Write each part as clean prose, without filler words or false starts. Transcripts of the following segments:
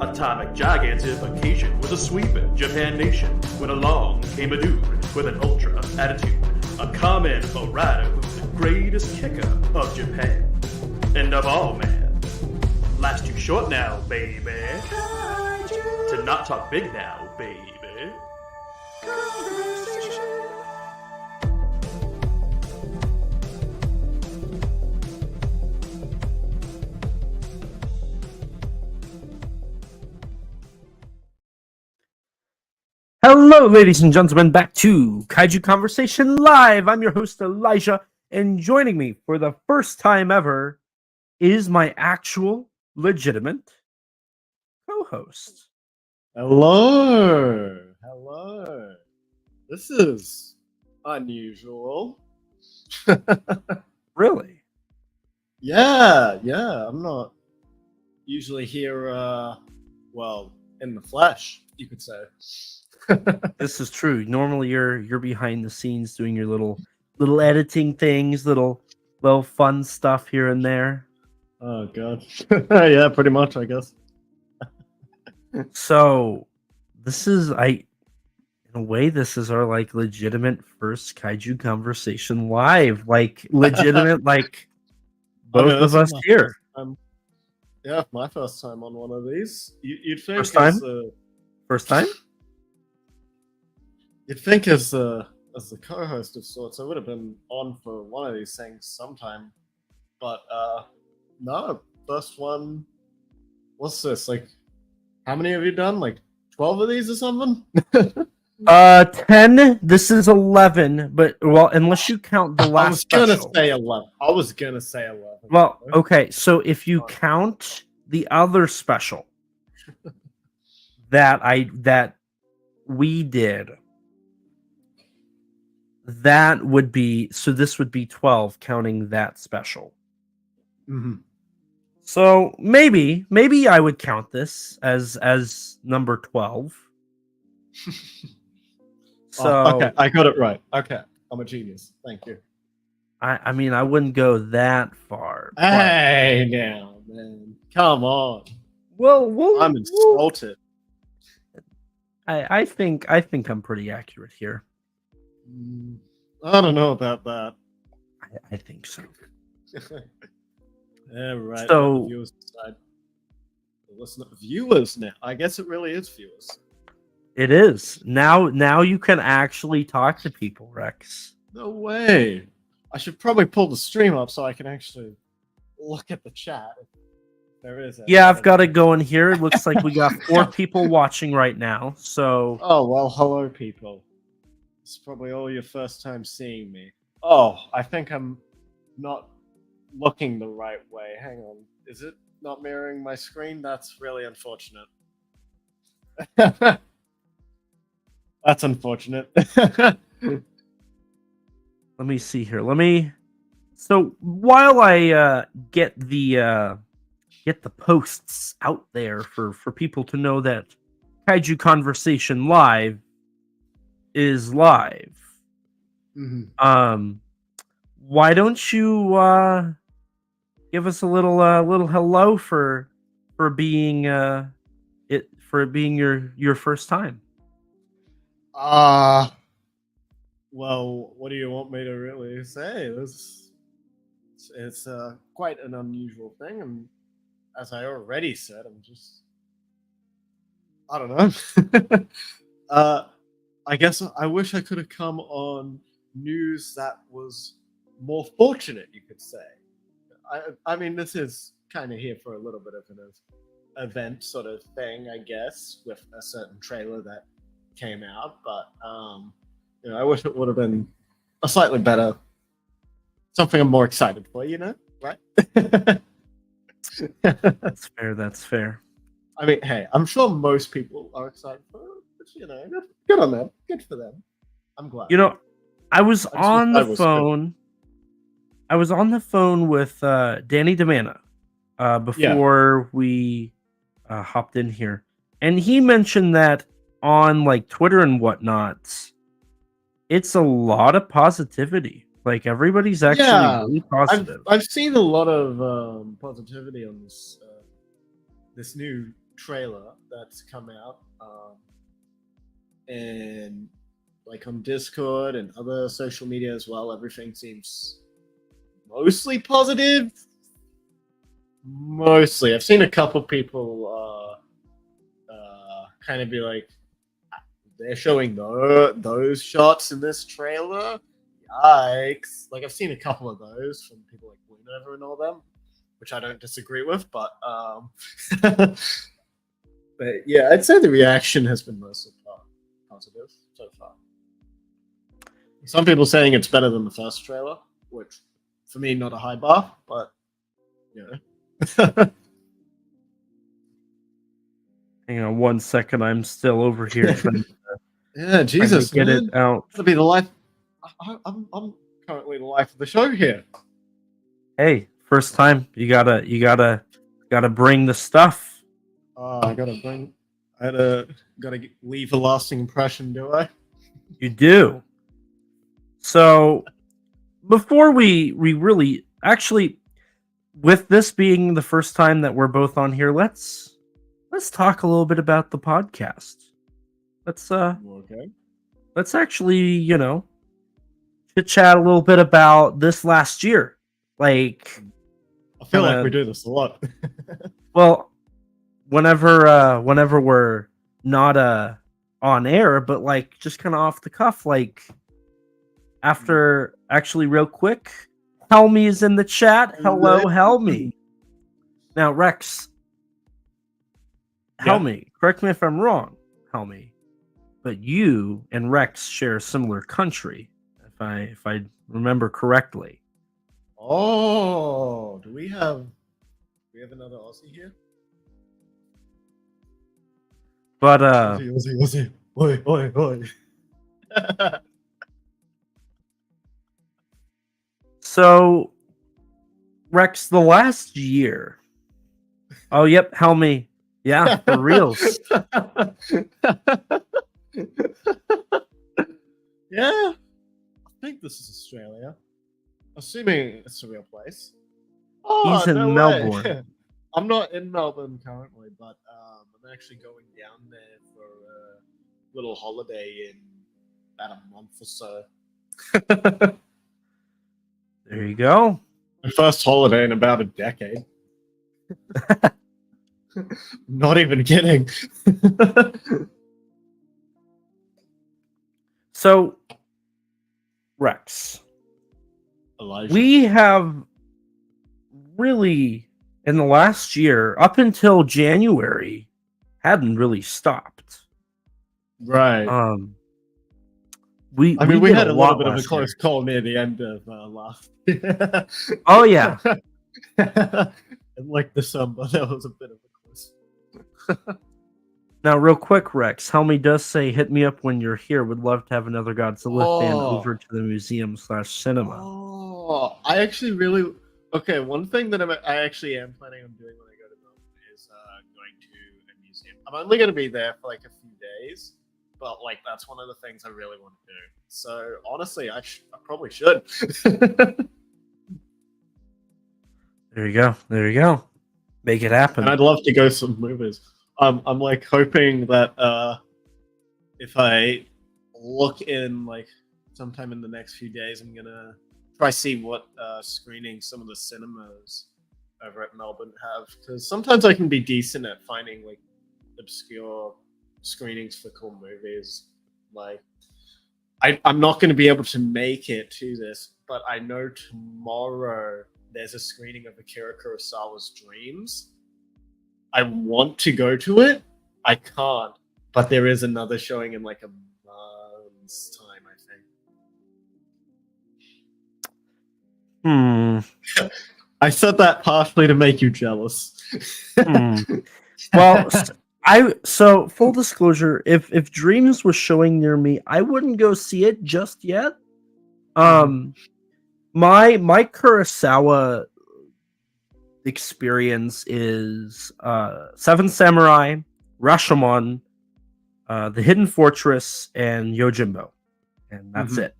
Atomic gigantification was a sweeping Japan nation when along came a dude with an ultra attitude, a Kamen rider who's the greatest kicker of Japan. And of all, man, life's too short now, baby, to not talk big now, baby. Hello, ladies and gentlemen, back to Kaiju Conversation Live. I'm your host, Elijah, and joining me for the first time ever is my actual, legitimate co-host. Hello. Hello. This is unusual. Really? Yeah. I'm not usually here, in the flesh, you could say. This is true. Normally, you're behind the scenes doing your little editing things, little fun stuff here and there. Oh god. Yeah, pretty much, I guess. So, this is in a way, this is our legitimate first Kaiju Conversation Live, legitimate, both of us here. Yeah, my first time on one of these. You'd think First time? First time? You'd think as the co-host of sorts, I would have been on for one of these things sometime. But no, first one. What's this? How many have you done? 12 of these or something? 10. This is 11, but unless you count the last. I was gonna special. say 11. I was gonna say 11. Well, okay, so if you count the other special that we did, that would be, so this would be 12 counting that special. Mm-hmm. So maybe I would count this as number 12. So okay, I got it right. Okay, I'm a genius. Thank you. I mean, I wouldn't go that far. Hey, now, man, come on. Well, I'm insulted. I think I'm pretty accurate here. I don't know about that. I think so. Yeah, right. So, the viewers decide. Viewers now. I guess it really is viewers. it is. Now you can actually talk to people, Rex. No way. I should probably pull the stream up so I can actually look at the chat. There is. Yeah, I've got it going here. It looks like we got 4 people watching right now. So, oh well, hello people. It's probably all your first time seeing me. Oh, I think I'm not looking the right way. Hang on. Is it not mirroring my screen? That's really unfortunate. That's unfortunate. let me see here. So while I get the posts out there for people to know that Kaiju Conversation Live is live. Mm-hmm. Why don't you give us a little hello for being your first time? Well, what do you want me to really say? It's quite an unusual thing, and as I already said, I don't know. I guess I wish I could have come on news that was more fortunate, you could say. I mean, this is kind of here for a little bit of an event sort of thing, I guess, with a certain trailer that came out. But I wish it would have been a slightly better, something I'm more excited for, right? That's fair. I mean, hey, I'm sure most people are excited for it. But, good on them. Good for them. I'm glad. I was on the phone. I was on the phone with Danny DeMana before we hopped in here, and he mentioned that on Twitter and whatnot, it's a lot of positivity. Everybody's actually really positive. I've seen a lot of positivity on this new trailer that's come out, and like on Discord and other social media as well, everything seems mostly positive. Mostly, I've seen a couple people kind of be like, they're showing those shots in this trailer. Yikes! Like I've seen a couple of those from people like Winover and all them, which I don't disagree with. But but yeah, I'd say the reaction has been mostly positive so far. Some people saying it's better than the first trailer, which for me not a high bar, but you know. Hang on 1 second. I'm still over here trying yeah, Jesus, to get it out. That'll be the life. I'm currently the life of the show here. Hey, first time. You gotta bring the stuff. I gotta leave a lasting impression, do I? You do. So before we really actually, with this being the first time that we're both on here, let's talk a little bit about the podcast. Let's actually, chit chat a little bit about this last year. Like, I feel like we do this a lot. Well, whenever we're not on air, but like just kind of off the cuff, like after actually real quick, Helmy is in the chat. Hello, Helmy. Now, Rex, Helmy, correct me if I'm wrong, Helmy, but you and Rex share a similar country, if I remember correctly. Oh, do we have another Aussie here? But Aussie. Oi. So, Rex, the last year. Oh, yep, Helmy. Yeah, for reals. Yeah, I think this is Australia. Assuming it's a real place. Oh, he's in Melbourne. I'm not in Melbourne currently, but I'm actually going down there for a little holiday in about a month or so. There you go. My first holiday in about a decade. Not even kidding. So, Rex, Elijah. we have really, in the last year, up until January, hadn't really stopped. Right. We had a little bit of a last close year. call near the end of last. Oh yeah. In like December, that was a bit of a close. Now, real quick, Rex, Helmy does say, "Hit me up when you're here. Would love to have another Godzilla fan over to the museum/cinema." Oh, I actually really okay. One thing that I actually am planning on doing when I go to Melbourne is going to a museum. I'm only going to be there for like a few days, but like that's one of the things I really want to do. So honestly, I probably should. There you go. Make it happen. And I'd love to go to some movies. I'm like hoping that if I look in like sometime in the next few days, I'm gonna try see what screenings some of the cinemas over at Melbourne have, because sometimes I can be decent at finding like obscure screenings for cool movies. Like I'm not going to be able to make it to this, but I know tomorrow there's a screening of Akira Kurosawa's Dreams. I want to go to it. I can't, but there is another showing in like a month's time, I think. I said that partially to make you jealous. Well, so full disclosure, if Dreams was showing near me, I wouldn't go see it just yet. My Kurosawa experience is Seven Samurai, Rashomon, The Hidden Fortress, and Yojimbo, and that's it.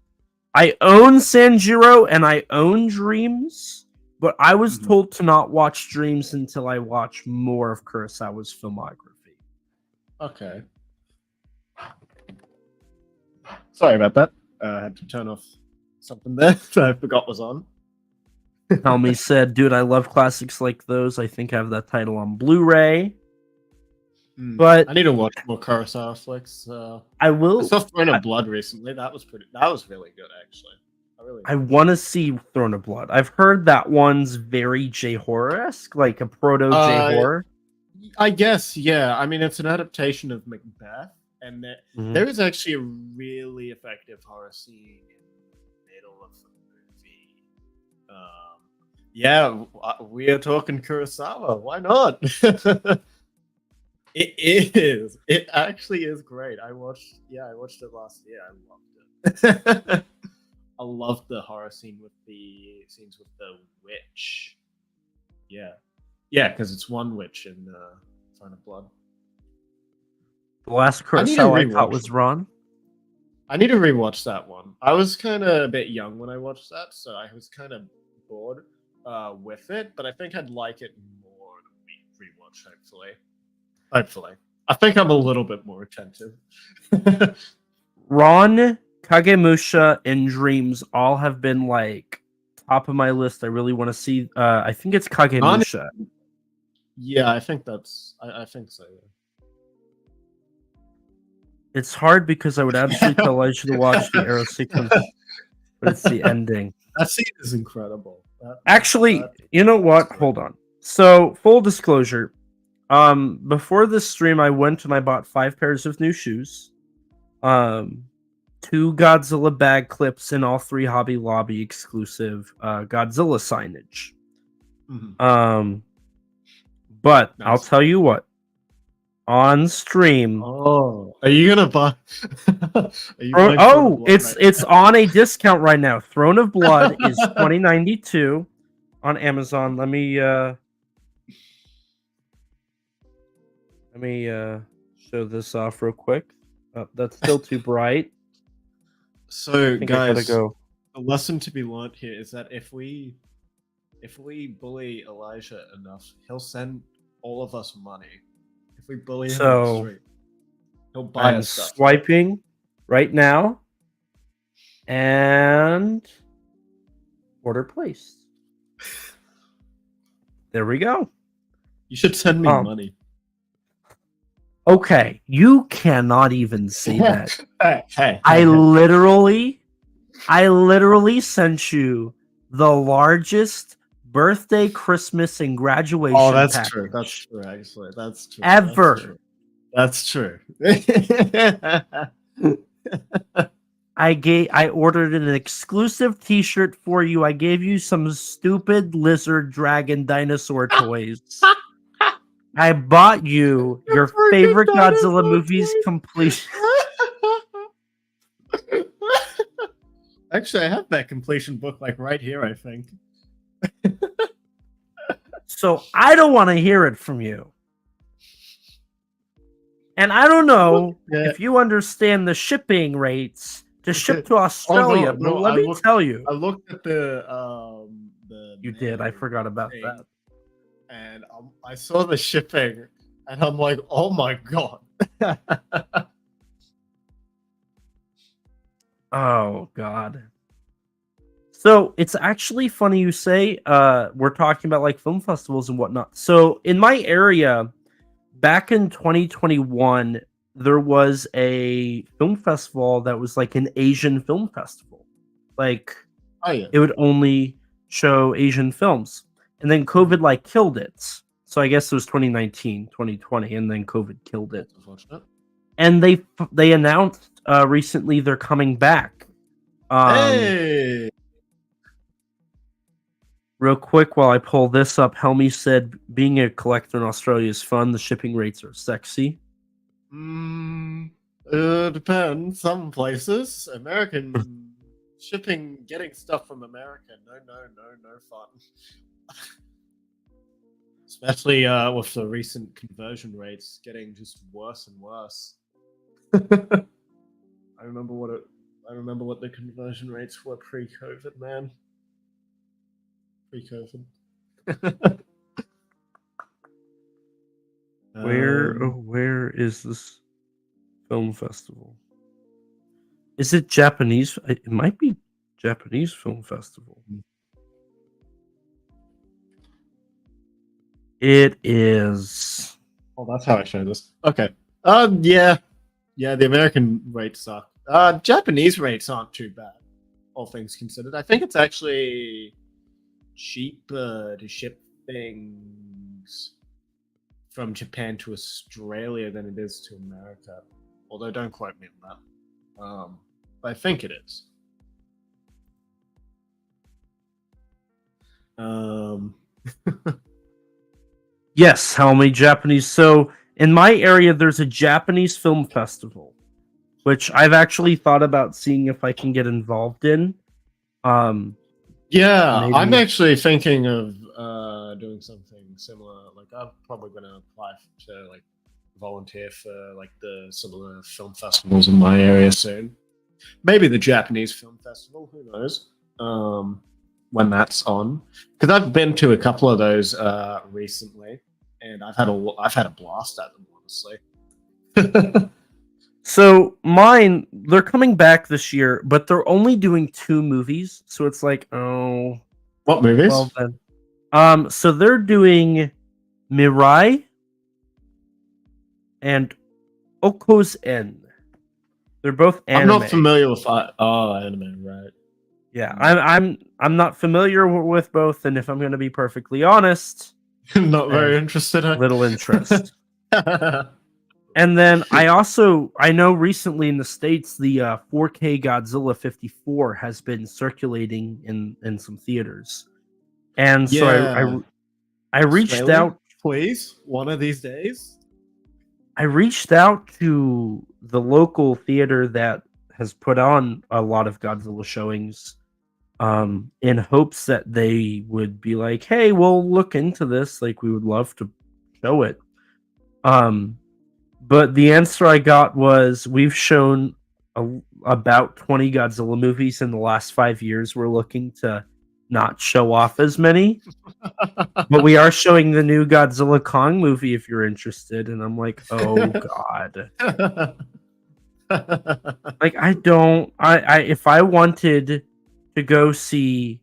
I own Sanjiro and I own Dreams, But I was Mhm. told to not watch streams until I watch more of Kurosawa's filmography. Okay. Sorry about that. I had to turn off something there that I forgot was on. Helmy said, dude, I love classics like those. I think I have that title on Blu-ray. But I need to watch more Kurosawa flicks. I I will. saw Throne of Blood recently. That was really good, actually. I want to see Throne of Blood. I've heard that one's very J-horror-esque, like a proto J-horror. I guess, yeah. I mean, it's an adaptation of Macbeth, and there is actually a really effective horror scene in the middle of the movie. Yeah, we are talking Kurosawa. Why not? It is. It actually is great. I watched it last year. I loved it. I loved the horror scene with the scenes with the witch. Yeah, because it's one witch in Throne of Blood. The last Kurosawa I caught was Ron. I need to rewatch that one. I was kind of a bit young when I watched that, so I was kind of bored with it. But I think I'd like it more to rewatch. Hopefully, I think I'm a little bit more attentive. Ron, Kagemusha, and Dreams all have been like top of my list. I really want to see. I think it's Kagemusha. Yeah, I think that's. I think so. Yeah. It's hard because I would absolutely tell Elijah to watch the arrow sequence, but it's the ending. That scene is incredible. Actually, you know what? Hold on. So, full disclosure. Before this stream, I went and I bought 5 pairs of new shoes. 2 Godzilla bag clips and all 3 Hobby Lobby exclusive Godzilla signage. But nice. I'll tell you what. On stream. Oh, are you gonna buy? It's on a discount right now. Throne of Blood is $20.92 on Amazon. Let me show this off real quick. That's still too bright. So, guys, the lesson to be learned here is that if we bully Elijah enough, he'll send all of us money. If we bully him on the street, he'll buy us stuff. Swiping right now, and order placed. There we go. You should send me money. Okay, you cannot even say that. Hey, I literally sent you the largest birthday, Christmas, and graduation. Oh, that's package true. That's true. Actually, that's true. Ever. That's true. I ordered an exclusive T-shirt for you. I gave you some stupid lizard, dragon, dinosaur toys. I bought you your favorite Godzilla movies completion. Actually, I have that completion book like right here, I think. So I don't want to hear it from you. And I don't know if you understand the shipping rates to ship to Australia, but let me tell you. I looked at the You did. I forgot about that. And I saw the shipping, and I'm like, oh my god. Oh god. So it's actually funny you say we're talking about like film festivals and whatnot. So in my area, back in 2021, there was a film festival that was like an Asian film festival. Like it would only show Asian films. And then COVID like killed it. So I guess it was 2019, 2020, and then COVID killed it. And they announced recently they're coming back. Hey! Real quick, while I pull this up, Helmy said, being a collector in Australia is fun. The shipping rates are sexy. Depends. Some places. American shipping, getting stuff from America. No fun. Especially with the recent conversion rates getting just worse and worse. I remember what the conversion rates were pre-COVID, man. pre-COVID. Where is this film festival? Is it Japanese? It might be Japanese film festival. It is. Oh, that's how I show this. Okay. Yeah. The American rates suck. Japanese rates aren't too bad, all things considered. I think it's actually cheaper to ship things from Japan to Australia than it is to America. Although, don't quote me on that. But I think it is. Yes, how many Japanese? So in my area, there's a Japanese film festival, which I've actually thought about seeing if I can get involved in. Yeah, maybe. I'm actually thinking of doing something similar. Like, I'm probably going to apply to like volunteer for like the similar film festivals in my area soon. Maybe the Japanese Film Festival. Who knows? When that's on, because I've been to a couple of those recently, and I've had a blast at them, honestly. So mine, they're coming back this year, but they're only doing 2 movies. So it's like, oh, what movies? Well then, so they're doing Mirai and Oko's End. They're both anime. I'm not familiar with that. Oh, anime, right? Yeah, I'm not familiar with both, and if I'm going to be perfectly honest, not very interested. Little interest. And then I know recently in the States the 4K Godzilla 54 has been circulating in some theaters, and so I reached Australia, out. Please, one of these days. I reached out to the local theater that has put on a lot of Godzilla showings, in hopes that they would be like, "Hey, we'll look into this. Like, we would love to show it." But the answer I got was, "We've shown about 20 Godzilla movies in the last 5 years. We're looking to not show off as many, but we are showing the new Godzilla Kong movie if you're interested." And I'm like, "Oh God." Like, I if I wanted to go see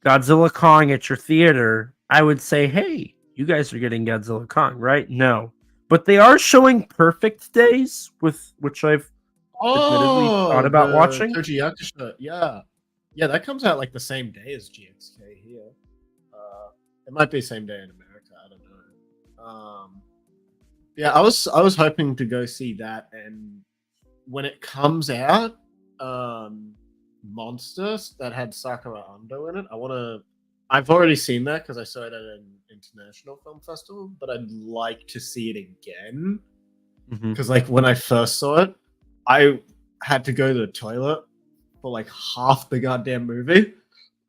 Godzilla Kong at your theater, I would say, "Hey, you guys are getting Godzilla Kong, right?" No. But they are showing Perfect Days, which I've admittedly thought about watching. Koji Yakusha, yeah. Yeah, that comes out like the same day as GXK here. It might be the same day in America, I don't know. Yeah, I was hoping to go see that, and when it comes out, Monsters that had Sakura Ando in it, I've already seen that because I saw it at an international film festival, but I'd like to see it again. Because like when I first saw it, I had to go to the toilet for like half the goddamn movie,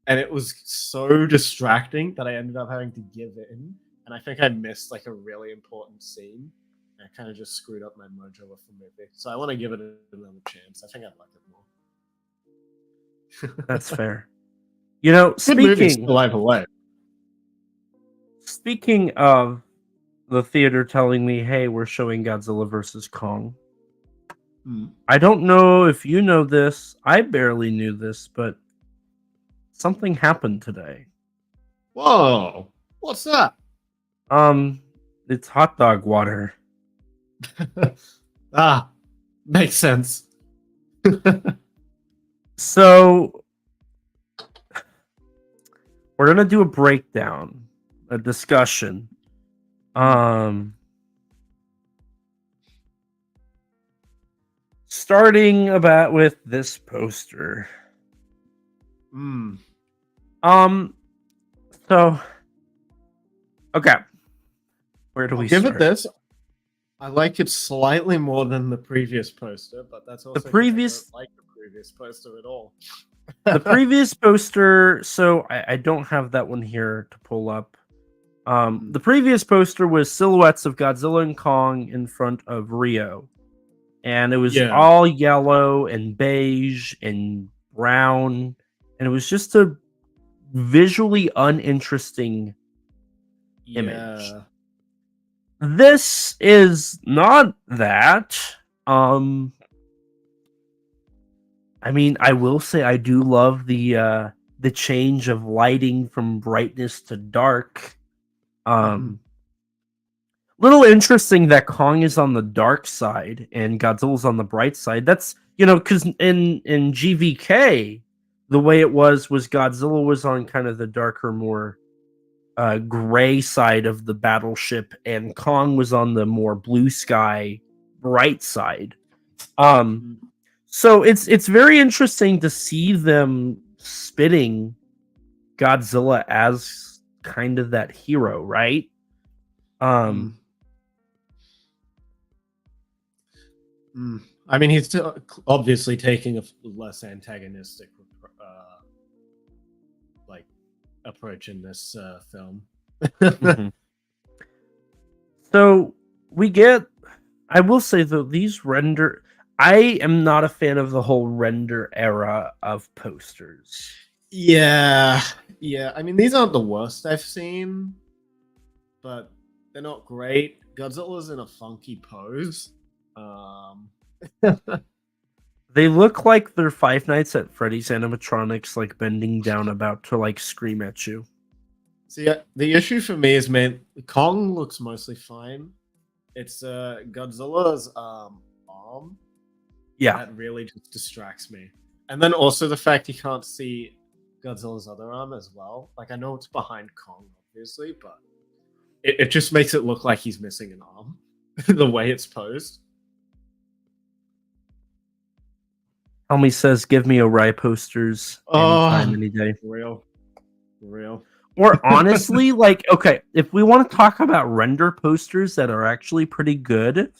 and it was so distracting that I ended up having to give in, and I think I missed like a really important scene. And I kind of just screwed up my mojo with the movie, so I want to give it another chance. I think I'd like it more. That's fair. You know, speaking of the theater telling me, "Hey, we're showing Godzilla vs. Kong." I don't know if you know this. I barely knew this, but something happened today. Whoa! What's that? It's hot dog water. Makes sense. So we're gonna do a breakdown, a discussion. Starting about with this poster. So okay. Where do we give start? it this? I like it slightly more than the previous poster, but that's also the previous. I don't like the previous poster at all. The previous poster. So I don't have that one here to pull up. The previous poster was silhouettes of Godzilla and Kong in front of Rio, and it was all yellow and beige and brown, and it was just a visually uninteresting image. Yeah. This is not that. I mean, I will say I do love the change of lighting from brightness to dark. Little interesting that Kong is on the dark side and Godzilla's on the bright side. That's, because in GVK, the way it was Godzilla was on kind of the darker, more gray side of the battleship, and Kong was on the more blue sky, bright side. So it's very interesting to see them spitting Godzilla as kind of that hero, right? I mean, he's still obviously taking a less antagonistic like approach in this film. So we get, I will say though, these render, I am not a fan of the whole render era of posters. Yeah. I mean, these aren't the worst I've seen, but they're not great. Godzilla's in a funky pose. They look like they're Five Nights at Freddy's animatronics, like bending down about to like scream at you. See, the issue for me is, man, Kong looks mostly fine. It's Godzilla's arm. Yeah, that really just distracts me. And then also the fact you can't see Godzilla's other arm as well. Like, I know it's behind Kong, obviously, but it just makes it look like he's missing an arm. The way it's posed. Helmy says, "Give me Ori posters anytime, any day." For real. Or honestly, like, okay, if we want to talk about render posters that are actually pretty good,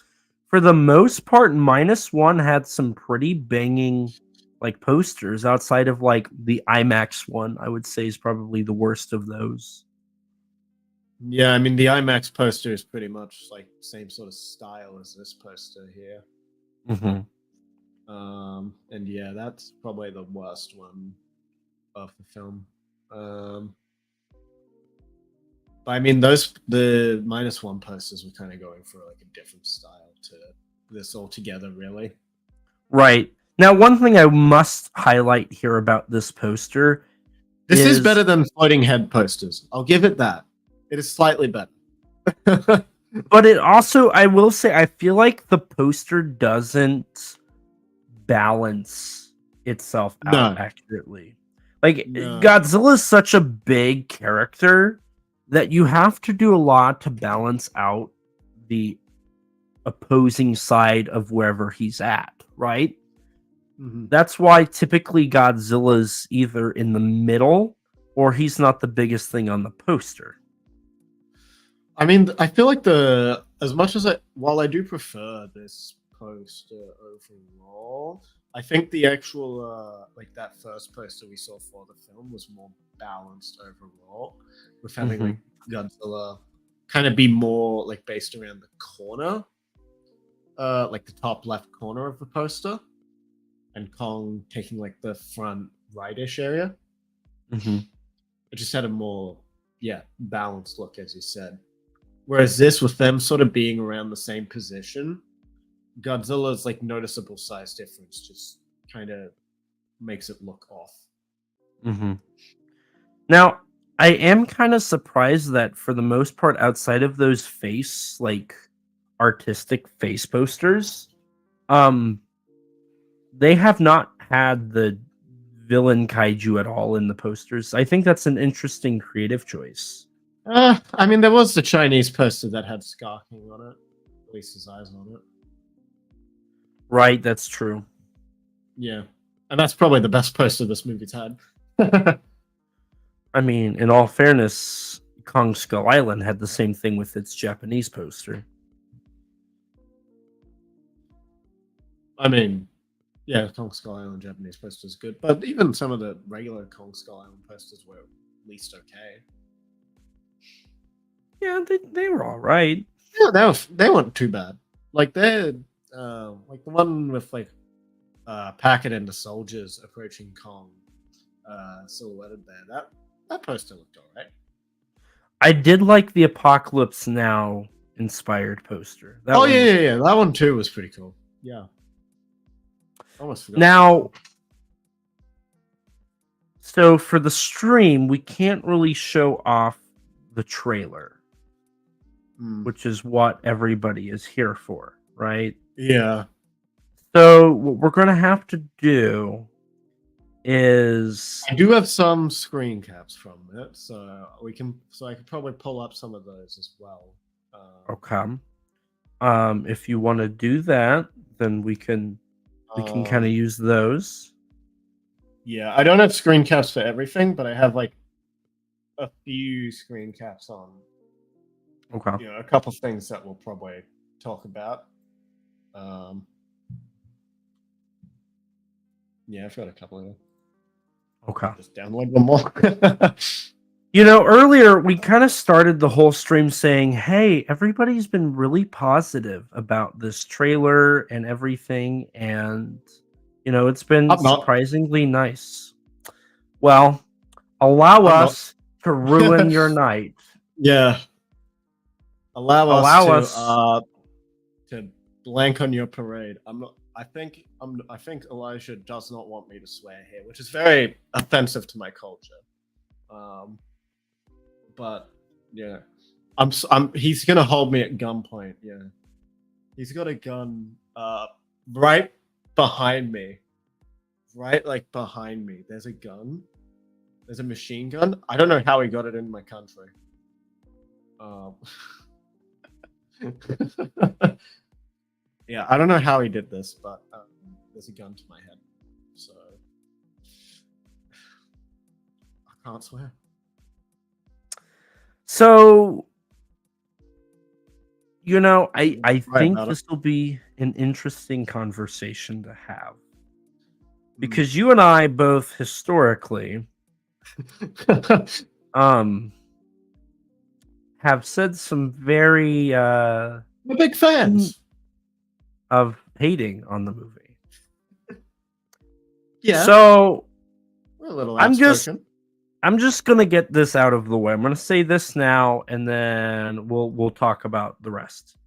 for the most part, -1 had some pretty banging like posters outside of like the IMAX one. I would say is probably the worst of those. Yeah, I mean, the IMAX poster is pretty much like same sort of style as this poster here. And yeah, that's probably the worst one of the film. But I mean, the -1 posters were kind of going for like a different style to this altogether, really. Right. Now, one thing I must highlight here about this poster. This is better than floating head posters. I'll give it that. It is slightly better. But it also, I will say, I feel like the poster doesn't balance itself out accurately. Like, Godzilla is such a big character that you have to do a lot to balance out the opposing side of wherever he's at, right? That's why typically Godzilla's either in the middle or he's not the biggest thing on the poster. I mean, I feel like while I do prefer this poster overall, I think the actual like that first poster we saw for the film was more balanced overall, with having like Godzilla kind of be more like based around the corner, like the top left corner of the poster, and Kong taking like the front rightish area. It just had a more balanced look, as you said. Whereas this, with them sort of being around the same position, Godzilla's like noticeable size difference just kind of makes it look off. Now, I am kind of surprised that for the most part, outside of those face, like artistic face posters, they have not had the villain kaiju at all in the posters. I think that's an interesting creative choice. I mean, there was the Chinese poster that had Scar King on it, at least his eyes on it. Right, that's true. Yeah, and that's probably the best poster this movie's had. I mean, in all fairness, Kong Skull Island had the same thing with its Japanese poster. I mean, yeah, Kong Skull Island Japanese poster is good, but even some of the regular Kong Skull Island posters were at least okay. Yeah, they were all right. Yeah, they weren't too bad. Like they're like the one with like Packet and the soldiers approaching Kong, silhouetted there. That poster looked alright. I did like the Apocalypse Now inspired poster. Yeah. That one too was pretty cool. Yeah. Almost forgot. Now, so for the stream, we can't really show off the trailer, which is what everybody is here for, right? Yeah. So what we're going to have to do is... I do have some screen caps from it, so I could probably pull up some of those as well. Okay. If you want to do that, then we can kind of use those. Yeah, I don't have screen caps for everything, but I have like a few screen caps on. Okay. A couple things that we'll probably talk about. Yeah, I've got a couple of them. Okay. Just download one more. Earlier we kind of started the whole stream saying, hey, everybody's been really positive about this trailer and everything. And, it's been surprisingly nice. Well, allow us to ruin your night. Yeah. Allow us to blank on your parade. I think Elijah does not want me to swear here, which is very offensive to my culture. But yeah, he's gonna hold me at gunpoint. Yeah, he's got a gun right behind me, behind me. There's a gun. There's a machine gun. I don't know how he got it in my country. Yeah, I don't know how he did this, but there's a gun to my head, so I can't swear. So, I think this will be an interesting conversation to have. Because you and I both historically have said some very we're big fans of hating on the movie. Yeah. So we're a little outspoken. I'm just gonna get this out of the way. I'm gonna say this now, and then we'll talk about the rest.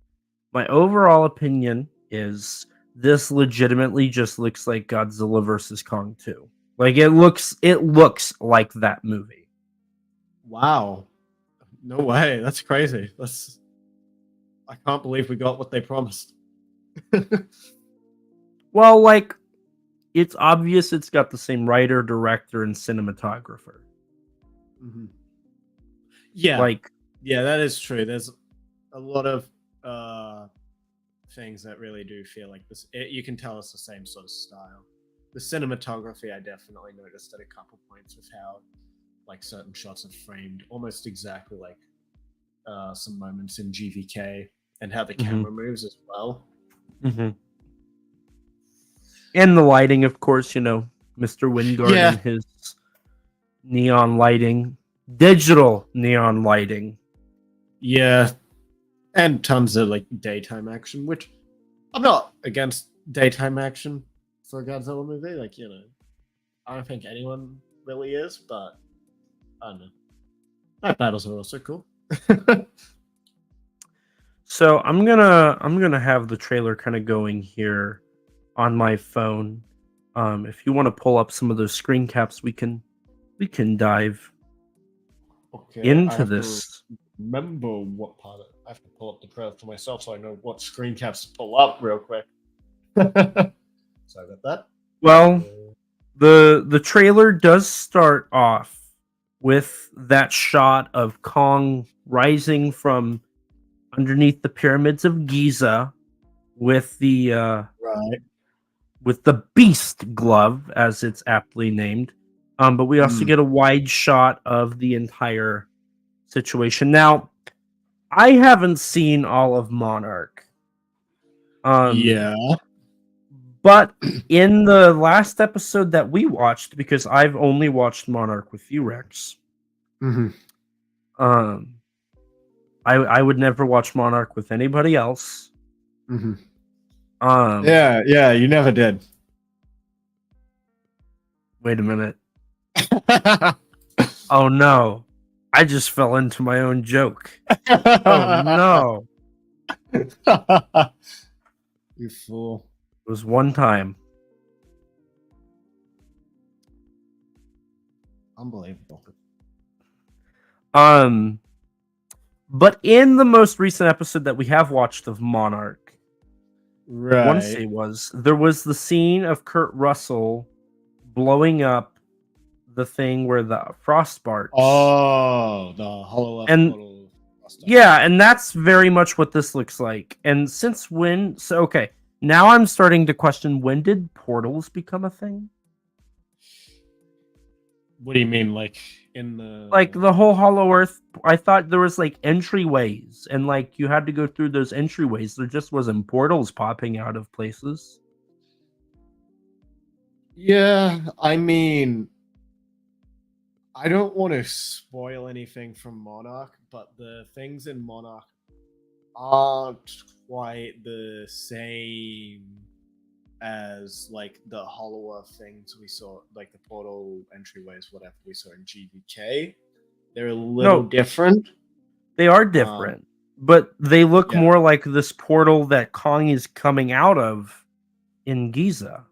My overall opinion is this legitimately just looks like Godzilla vs. Kong 2. Like it looks like that movie. Wow. No way. That's crazy. I can't believe we got what they promised. Well, it's obvious it's got the same writer, director, and cinematographer. Mm-hmm. Yeah. Yeah, that is true. There's a lot of things that really do feel like this. You can tell it's the same sort of style. The cinematography, I definitely noticed at a couple points with how certain shots are framed almost exactly like some moments in GVK, and how the camera moves as well. Mm-hmm. And the lighting, of course, Mr. Wingard and his neon lighting, digital neon lighting. Yeah. And tons of daytime action, which I'm not against daytime action for a Godzilla movie. I don't think anyone really is, but I don't know. Night battles are also cool. So I'm gonna have the trailer kind of going here on my phone. If you want to pull up some of those screen caps, we can dive into this. Remember what part I have to pull up the trailer for myself so I know what screen caps to pull up real quick. Sorry about that. Well, the trailer does start off with that shot of Kong rising from underneath the pyramids of Giza with the with the beast glove, as it's aptly named. But we also get a wide shot of the entire situation. Now, I haven't seen all of Monarch. Yeah. But in the last episode that we watched, because I've only watched Monarch with you, Rex. I would never watch Monarch with anybody else. Yeah, you never did. Wait a minute. Oh no. I just fell into my own joke. Oh no. You fool. It was one time. Unbelievable. But in the most recent episode that we have watched of Monarch, Right. one say there was the scene of Kurt Russell blowing up the thing where the frost sparks. Oh, the hollow and yeah, and that's very much what this looks like. And since when? So okay, now I'm starting to question, when did portals become a thing? What do you mean, like in the the whole Hollow Earth? I thought there was like entryways, and like you had to go through those entryways. There just wasn't portals popping out of places. Yeah, I mean, I don't want to spoil anything from Monarch, but the things in Monarch aren't quite the same as like the Hollow Earth things we saw, like the portal entryways, whatever we saw in GVK. They're a little different. They are different, but they look more like this portal that Kong is coming out of in Giza.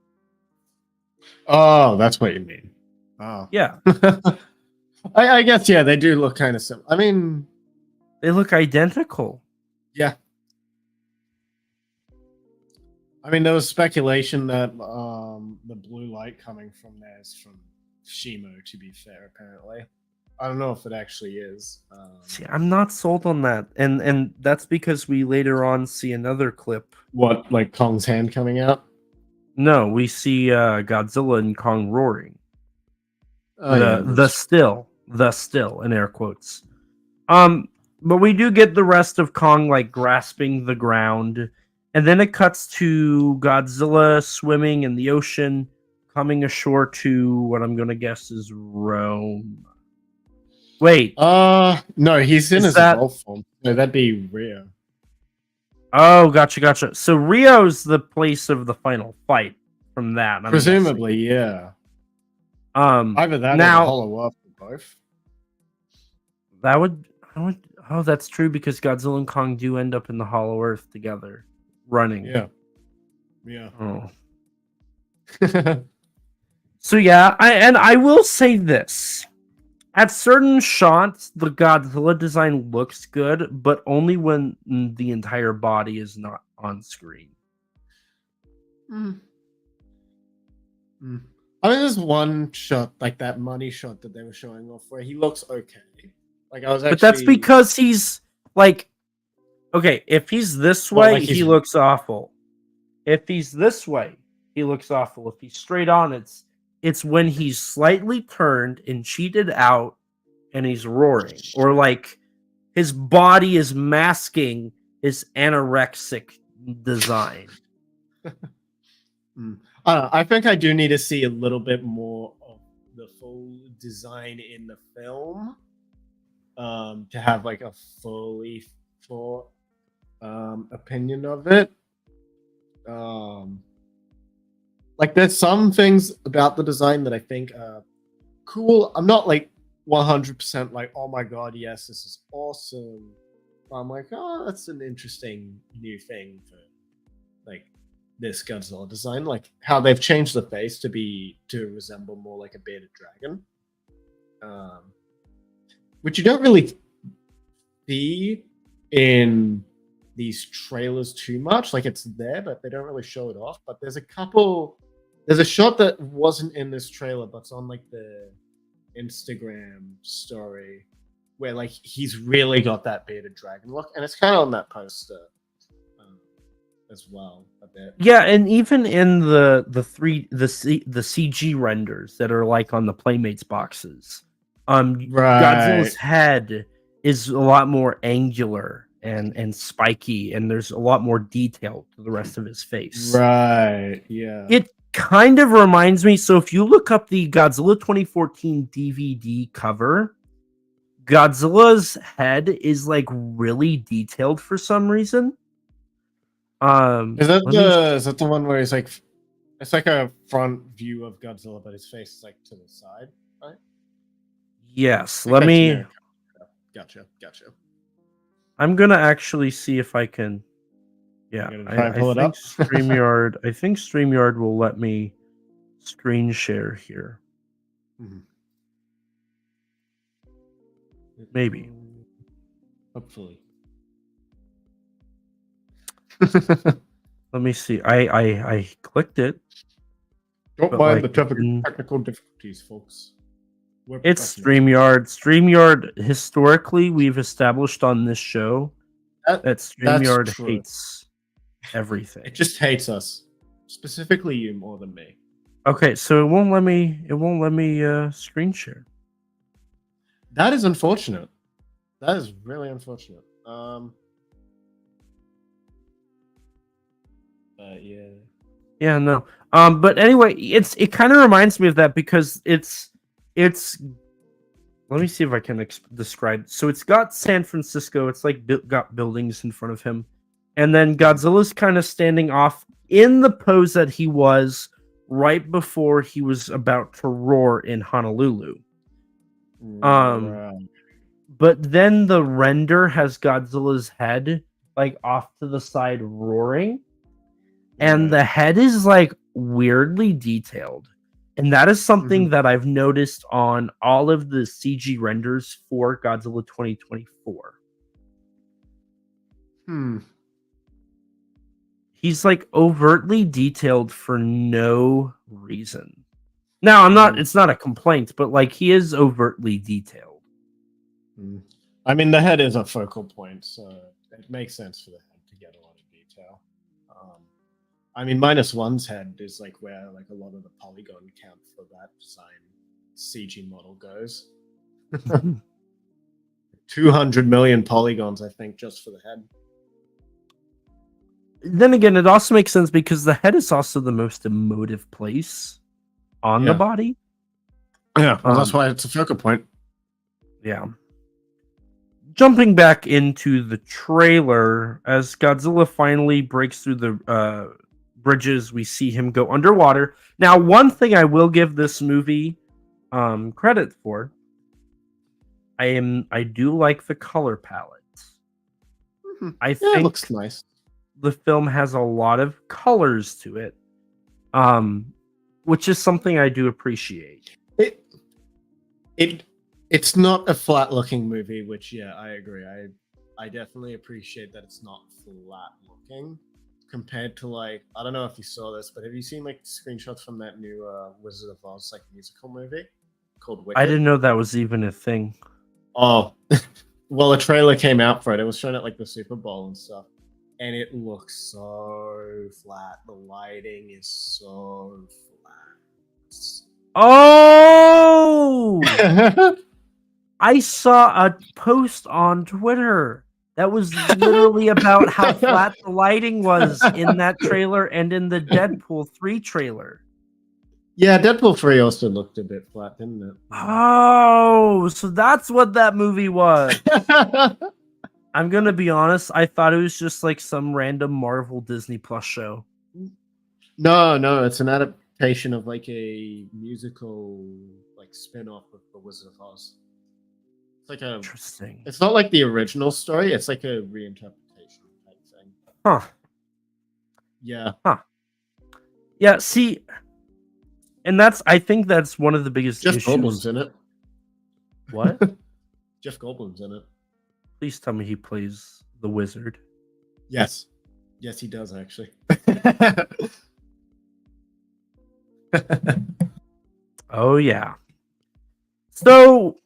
Oh, that's what you mean. Oh, yeah. I guess they do look kind of similar. I mean, they look identical. Yeah. I mean, there was speculation that the blue light coming from there is from Shimo, to be fair, apparently. I don't know if it actually is. See, I'm not sold on that. And that's because we later on see another clip. What, like Kong's hand coming out? No, we see Godzilla and Kong roaring. Oh, the still in air quotes. But we do get the rest of Kong like grasping the ground. And then it cuts to Godzilla swimming in the ocean, coming ashore to what I'm going to guess is Rome. Wait. No, he's in his evolved form. No, that'd be Rio. Oh, gotcha. So Rio's the place of the final fight from that. I'm presumably, guessing. Yeah. Either that now, or the Hollow Earth, or both. That would. Oh, that's true because Godzilla and Kong do end up in the Hollow Earth together. Running. Yeah. Oh. So yeah, I will say this. At certain shots, the Godzilla design looks good, but only when the entire body is not on screen. I mean, there's one shot, like that money shot that they were showing off, where he looks okay. Like I was actually... But that's because he's like... Okay, if he's this way, he looks awful. If he's this way, he looks awful. If he's straight on, it's when he's slightly turned and cheated out and he's roaring. Or like his body is masking his anorexic design. I think I do need to see a little bit more of the full design in the film to have like a fully thought opinion of it. Like there's some things about the design that I think are cool. I'm not like 100% like, oh my god, yes, this is awesome. But I'm like, oh, that's an interesting new thing for like this Godzilla design, like how they've changed the face to resemble more like a bearded dragon, which you don't really see in these trailers too much. Like it's there, but they don't really show it off. But there's a shot that wasn't in this trailer, but it's on like the Instagram story where like he's really got that bearded dragon look, and it's kind of on that poster as well a bit. Yeah, and even in the CG renders that are like on the Playmates boxes, Godzilla's head is a lot more angular and spiky, and there's a lot more detail to the rest of his face. Right. Yeah. It kind of reminds me. So if you look up the Godzilla 2014 DVD cover, Godzilla's head is like really detailed for some reason. Is that the one where he's like, it's like a front view of Godzilla, but his face is like to the side, right? Yes, let me. Gotcha. I'm gonna actually see if I can. Yeah, Try and pull it think up. StreamYard. I think StreamYard will let me screen share here. Mhm. Maybe. Hopefully. Let me see. I clicked it. Don't But, mind like, the technical difficulties, folks. It's StreamYard. StreamYard, historically, we've established on this show that StreamYard hates everything. It just hates us. Specifically you more than me. Okay, so it won't let me screen share. That is unfortunate. That is really unfortunate. Yeah. Yeah, no. But anyway, it kind of reminds me of that because it's let me see if I can describe. So it's got San Francisco. It's like got buildings in front of him, and then Godzilla's kind of standing off in the pose that he was right before he was about to roar in Honolulu. Right. But then the render has Godzilla's head like off to the side roaring, and the head is like weirdly detailed. And that is something that I've noticed on all of the CG renders for Godzilla 2024. He's like overtly detailed for no reason. Now, it's not a complaint, but like he is overtly detailed. I mean, the head is a focal point, so it makes sense for the head to get a lot of detail. I mean, -1's head is like where like a lot of the polygon count for that design CG model goes. 200 million polygons, I think, just for the head. Then again, it also makes sense because the head is also the most emotive place on the body. Yeah, well, that's why it's a focal point. Yeah. Jumping back into the trailer, as Godzilla finally breaks through the bridges, we see him go underwater. Now, one thing I will give this movie credit for, I do like the color palette. I think it looks nice. The film has a lot of colors to it, which is something I do appreciate. It's not a flat-looking movie, which I agree. I definitely appreciate that it's not flat-looking compared to like, I don't know if you saw this, but have you seen like screenshots from that new Wizard of Oz like musical movie called Wicked? I didn't know that was even a thing. Oh, well, a trailer came out for it. It was shown at like the Super Bowl and stuff, and it looks so flat. The lighting is so flat. Oh! I saw a post on Twitter that was literally about how flat the lighting was in that trailer and in the Deadpool 3 trailer. Yeah, Deadpool 3 also looked a bit flat, didn't it? Oh, so that's what that movie was. I'm going to be honest, I thought it was just like some random Marvel Disney Plus show. No, it's an adaptation of like a musical like spin-off of The Wizard of Oz. It's like interesting. It's not like the original story. It's like a reinterpretation type thing. Huh. Yeah. Huh. Yeah. See, and I think that's one of the biggest Jeff issues. Goldblum's in it. What? Jeff Goldblum's in it. Please tell me he plays the wizard. Yes, he does actually. Oh yeah. So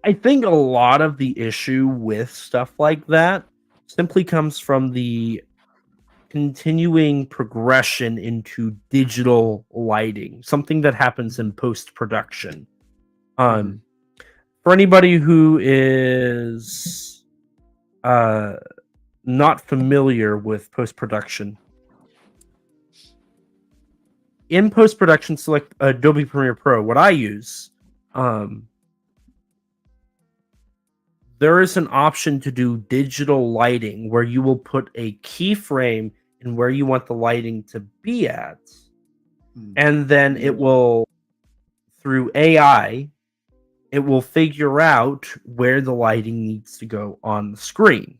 I think a lot of the issue with stuff like that simply comes from the continuing progression into digital lighting, something that happens in post-production. For anybody who is not familiar with post-production, in post-production, select Adobe Premiere Pro. What I use, there is an option to do digital lighting where you will put a keyframe in where you want the lighting to be at. And then it will, through AI, it will figure out where the lighting needs to go on the screen.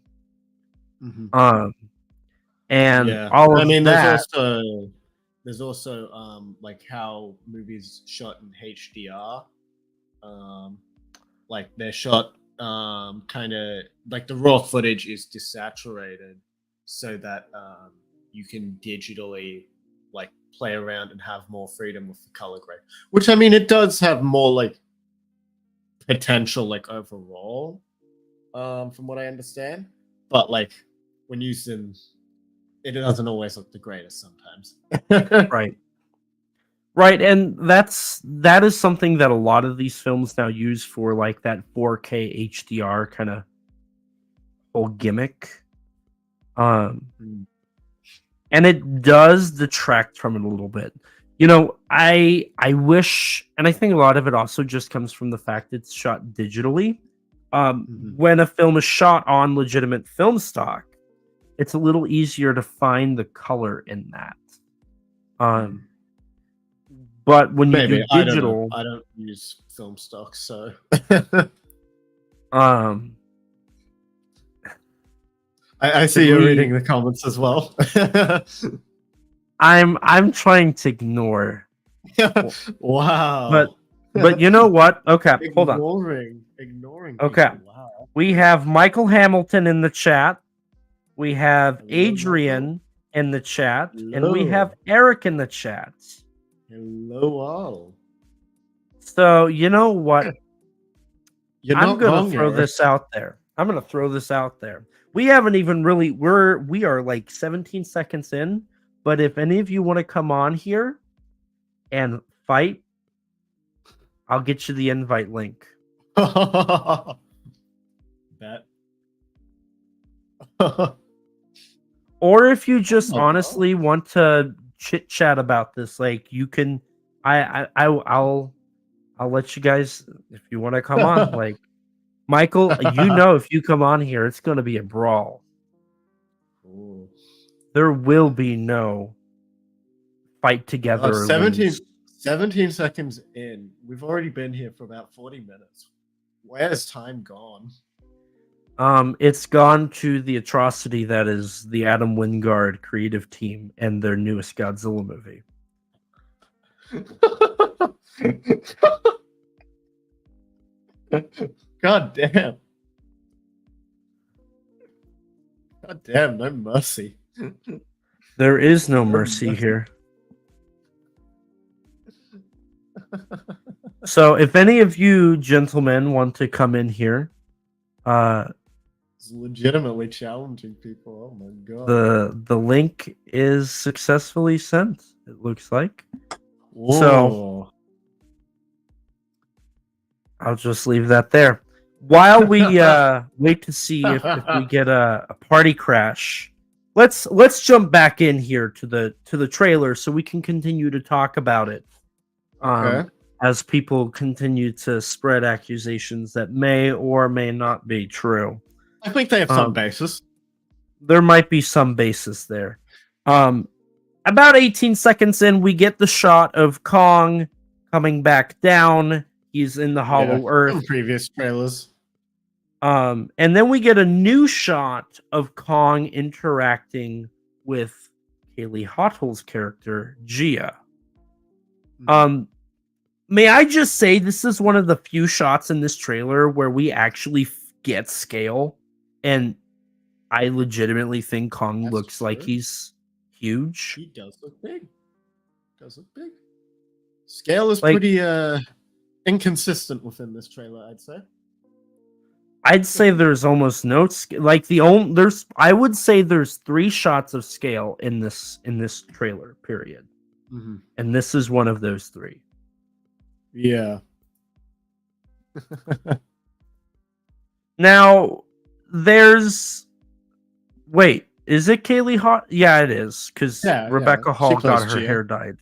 And all of that. There's also like how movies shot in HDR. Like they're shot kind of like the raw footage is desaturated so that you can digitally like play around and have more freedom with the color grade, which I mean it does have more like potential like overall from what I understand, but like when used in it doesn't always look the greatest sometimes. Right, and that is something that a lot of these films now use for like that 4K HDR kind of whole gimmick. And it does detract from it a little bit. You know, I wish, and I think a lot of it also just comes from the fact it's shot digitally. When a film is shot on legitimate film stock, it's a little easier to find the color in that. But when you do digital, I don't use film stock, so I see you're reading the comments as well. I'm trying to ignore. Wow. But you know what? Okay, hold on. Ignoring. Okay. People. Wow. We have Michael Hamilton in the chat. We have Adrian in the chat. Hello. And we have Eric in the chat. Hello all. So you know what? I'm gonna throw this out there. We haven't even really we are like 17 seconds in, but if any of you want to come on here and fight, I'll get you the invite link. Bet. Or if you just honestly want to chit chat about this, like you can I'll let you guys if you want to come on. Like Michael, you know if you come on here, it's gonna be a brawl. Ooh. There will be no fight together. 17 seconds in. We've already been here for about 40 minutes. Where's time gone? It's gone to the atrocity that is the Adam Wingard creative team and their newest Godzilla movie. God damn. God damn, no mercy. There is no mercy here. So if any of you gentlemen want to come in here, it's legitimately challenging people. Oh my god. The link is successfully sent, it looks like. Whoa. So I'll just leave that there. While we wait to see if we get a party crash, let's jump back in here to the trailer so we can continue to talk about it. Okay. As people continue to spread accusations that may or may not be true. I think they have some basis. There might be some basis there. About 18 seconds in, we get the shot of Kong coming back down. He's in the Hollow Earth. From previous trailers. And then we get a new shot of Kong interacting with Kaylee Hottle's character, Gia. May I just say this is one of the few shots in this trailer where we actually get scale, and I legitimately think Kong looks like he's huge. He does look big. Scale is pretty inconsistent within this trailer, I'd say. I'd say there's almost no like I would say there's 3 shots of scale in this trailer, period. And this is one of those 3. Yeah. Now, is it Kaylee Hott? Yeah, it is, because Rebecca Hall got her hair dyed.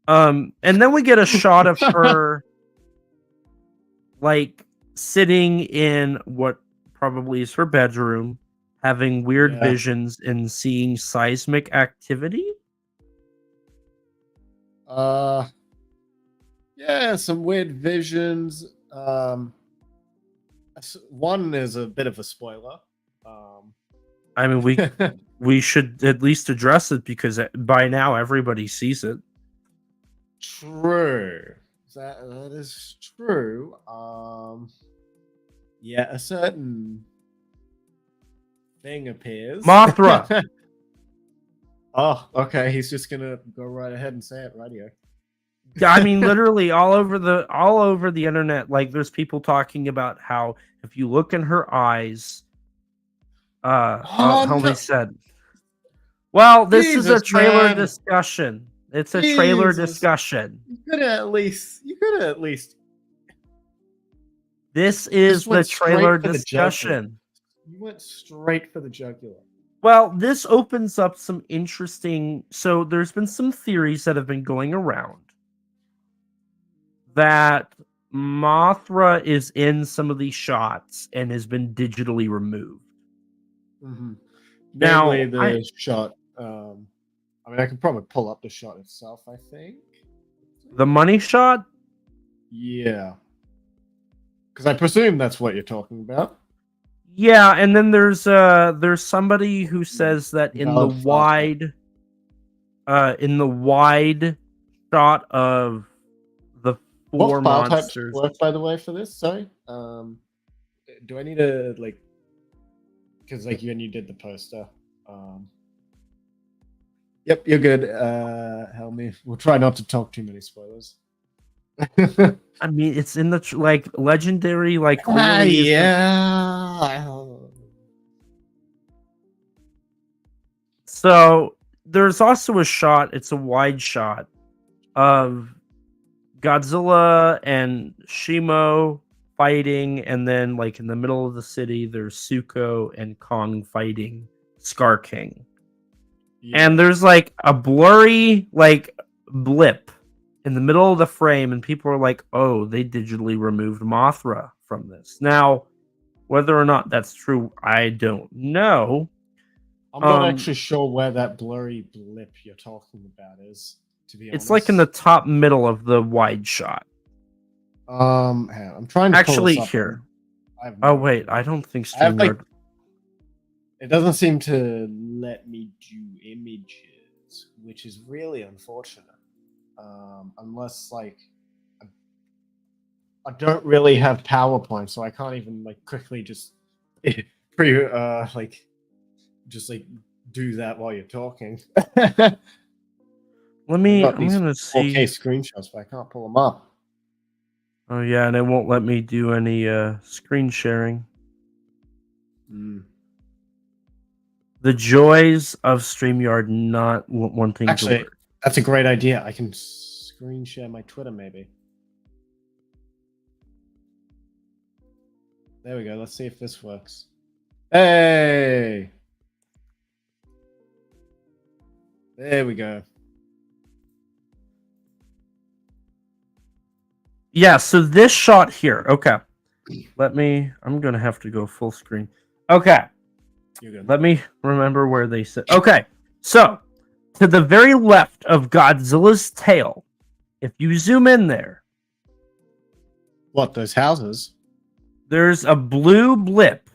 And then we get a shot of her like sitting in what probably is her bedroom, having weird visions and seeing seismic activity. Yeah, some weird visions. One is a bit of a spoiler. I mean, we should at least address it because by now everybody sees it. True. That is true. Yeah, a certain thing appears. Mothra. Oh, okay. He's just gonna go right ahead and say it right here. I mean, literally all over the internet. Like, there's people talking about how if you look in her eyes, how they said. Well, this is a trailer discussion. It's a trailer discussion. You could at least. This is the trailer discussion. You went straight for the jugular. Well, this opens up some interesting. So there's been some theories that have been going around that Mothra is in some of these shots and has been digitally removed. Mm-hmm. Now, the shot. I mean, I can probably pull up the shot itself. I think the money shot. Yeah, because I presume that's what you're talking about. Yeah, and then there's somebody who says that in the wide shot of the four monsters. Work, by the way, for this. Sorry. Do I need to like? Because like when you did the poster. Yep, you're good. Helmy. We'll try not to talk too many spoilers. I mean, it's in the like legendary, like yeah. So there's also a shot. It's a wide shot of Godzilla and Shimo fighting, and then like in the middle of the city, there's Suko and Kong fighting Scar King. Yeah. And there's like a blurry like blip in the middle of the frame, and people are like, oh, they digitally removed Mothra from this. Now, whether or not that's true, I don't know. I'm not actually sure where that blurry blip you're talking about is, to be honest. It's like in the top middle of the wide shot. I'm trying to actually here. Wait, I don't think StreamYard. It doesn't seem to let me do images, which is really unfortunate. Unless like I don't really have PowerPoint, so I can't even like quickly just just do that while you're talking. I'm gonna see 4K screenshots, but I can't pull them up. Oh yeah, and it won't let me do any screen sharing. The joys of StreamYard not wanting actually, to work. That's a great idea. I can screen share my Twitter, maybe. There we go. Let's see if this works. Hey! There we go. Yeah, so this shot here. Okay. I'm going to have to go full screen. Okay. You're good. Let me remember where they said. Okay. So, to the very left of Godzilla's tail, if you zoom in there. What, those houses? There's a blue blip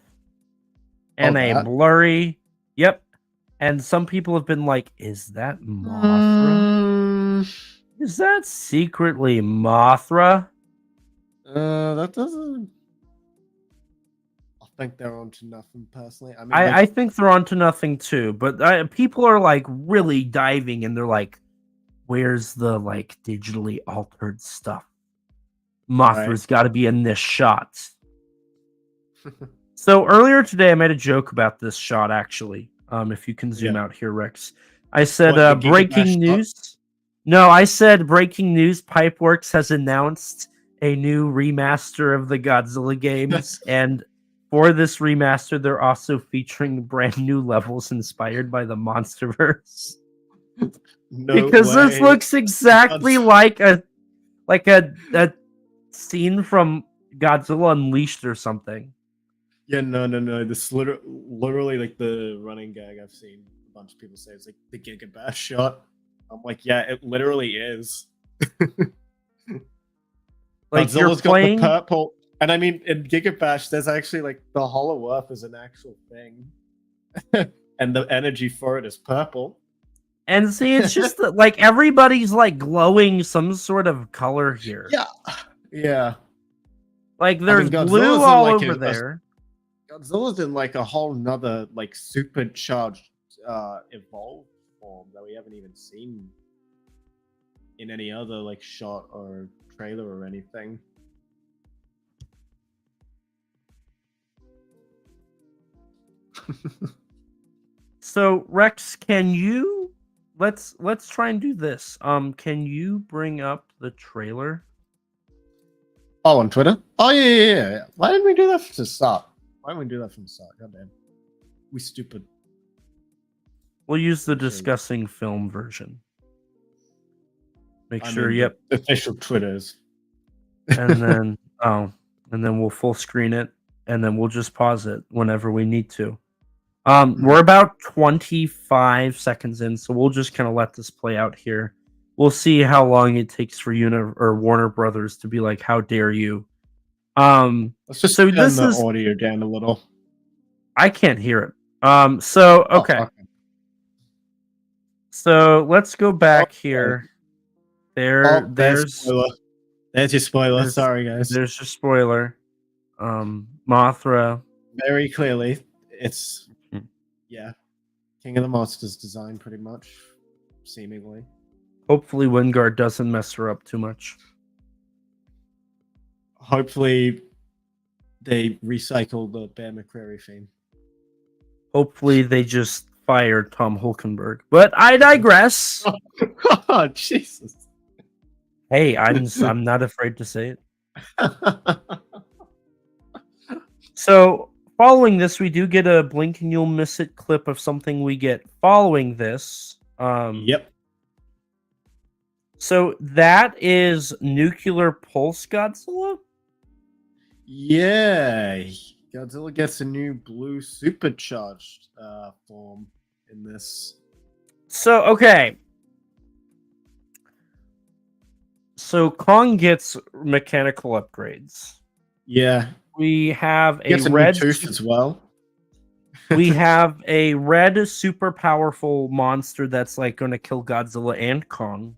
and a blurry. Yep. And some people have been like, is that Mothra? Is that secretly Mothra? That doesn't. I think they're onto nothing personally. I mean, I think they're onto nothing too. But people are like really diving, and they're like, "Where's the like digitally altered stuff? Mothra's got to be in this shot." So earlier today, I made a joke about this shot. Actually, if you can zoom out here, Rex, I said breaking news. No, I said breaking news. Pipeworks has announced a new remaster of the Godzilla games, and for this remaster, they're also featuring brand new levels inspired by the MonsterVerse. Because this looks exactly like a scene from Godzilla Unleashed or something. Yeah, no. This literally like the running gag I've seen a bunch of people say it's like the Giga Bash shot. I'm like, yeah, it literally is. Like you're Godzilla's playing, got the purple, and I mean in Gigabash, there's actually like the Hollow Earth is an actual thing, and the energy for it is purple. and see, it's just that, like everybody's like glowing some sort of color here. Yeah, yeah. Like there's Godzilla's blue in, all like, over there. Godzilla's in like a whole nother like supercharged evolved form that we haven't even seen in any other like shot or trailer or anything. So Rex, can you let's try and do this. Can you bring up the trailer? Oh, on Twitter? Oh yeah. Why didn't we do that from the start? Why didn't we do that from the start? Goddamn. We stupid. We'll use the discussing film version. Make sure, yep. The official Twitters. And then and then we'll full screen it, and then we'll just pause it whenever we need to. We're about 25 seconds in, so we'll just kind of let this play out here. We'll see how long it takes for Warner Brothers to be like, "How dare you?" Let's just turn the audio down a little. I can't hear it. So okay. Oh, okay. So let's go back here. There's your spoiler. Sorry, guys. There's your spoiler. Mothra. Very clearly, it's King of the Monsters design, pretty much, seemingly. Hopefully, Wingard doesn't mess her up too much. Hopefully, they recycle the Bear McCreary theme. Hopefully, they just fired Tom Hulkenberg. But I digress. Oh, Jesus. Hey, I'm not afraid to say it. So, following this, we do get a blink and you'll miss it clip of something we get following this. Yep. So that is Nuclear Pulse Godzilla? Yeah. Godzilla gets a new blue supercharged form in this. So, okay. So Kong gets mechanical upgrades. Yeah. We have a red red tooth as well. We have a red super powerful monster that's like going to kill Godzilla and Kong.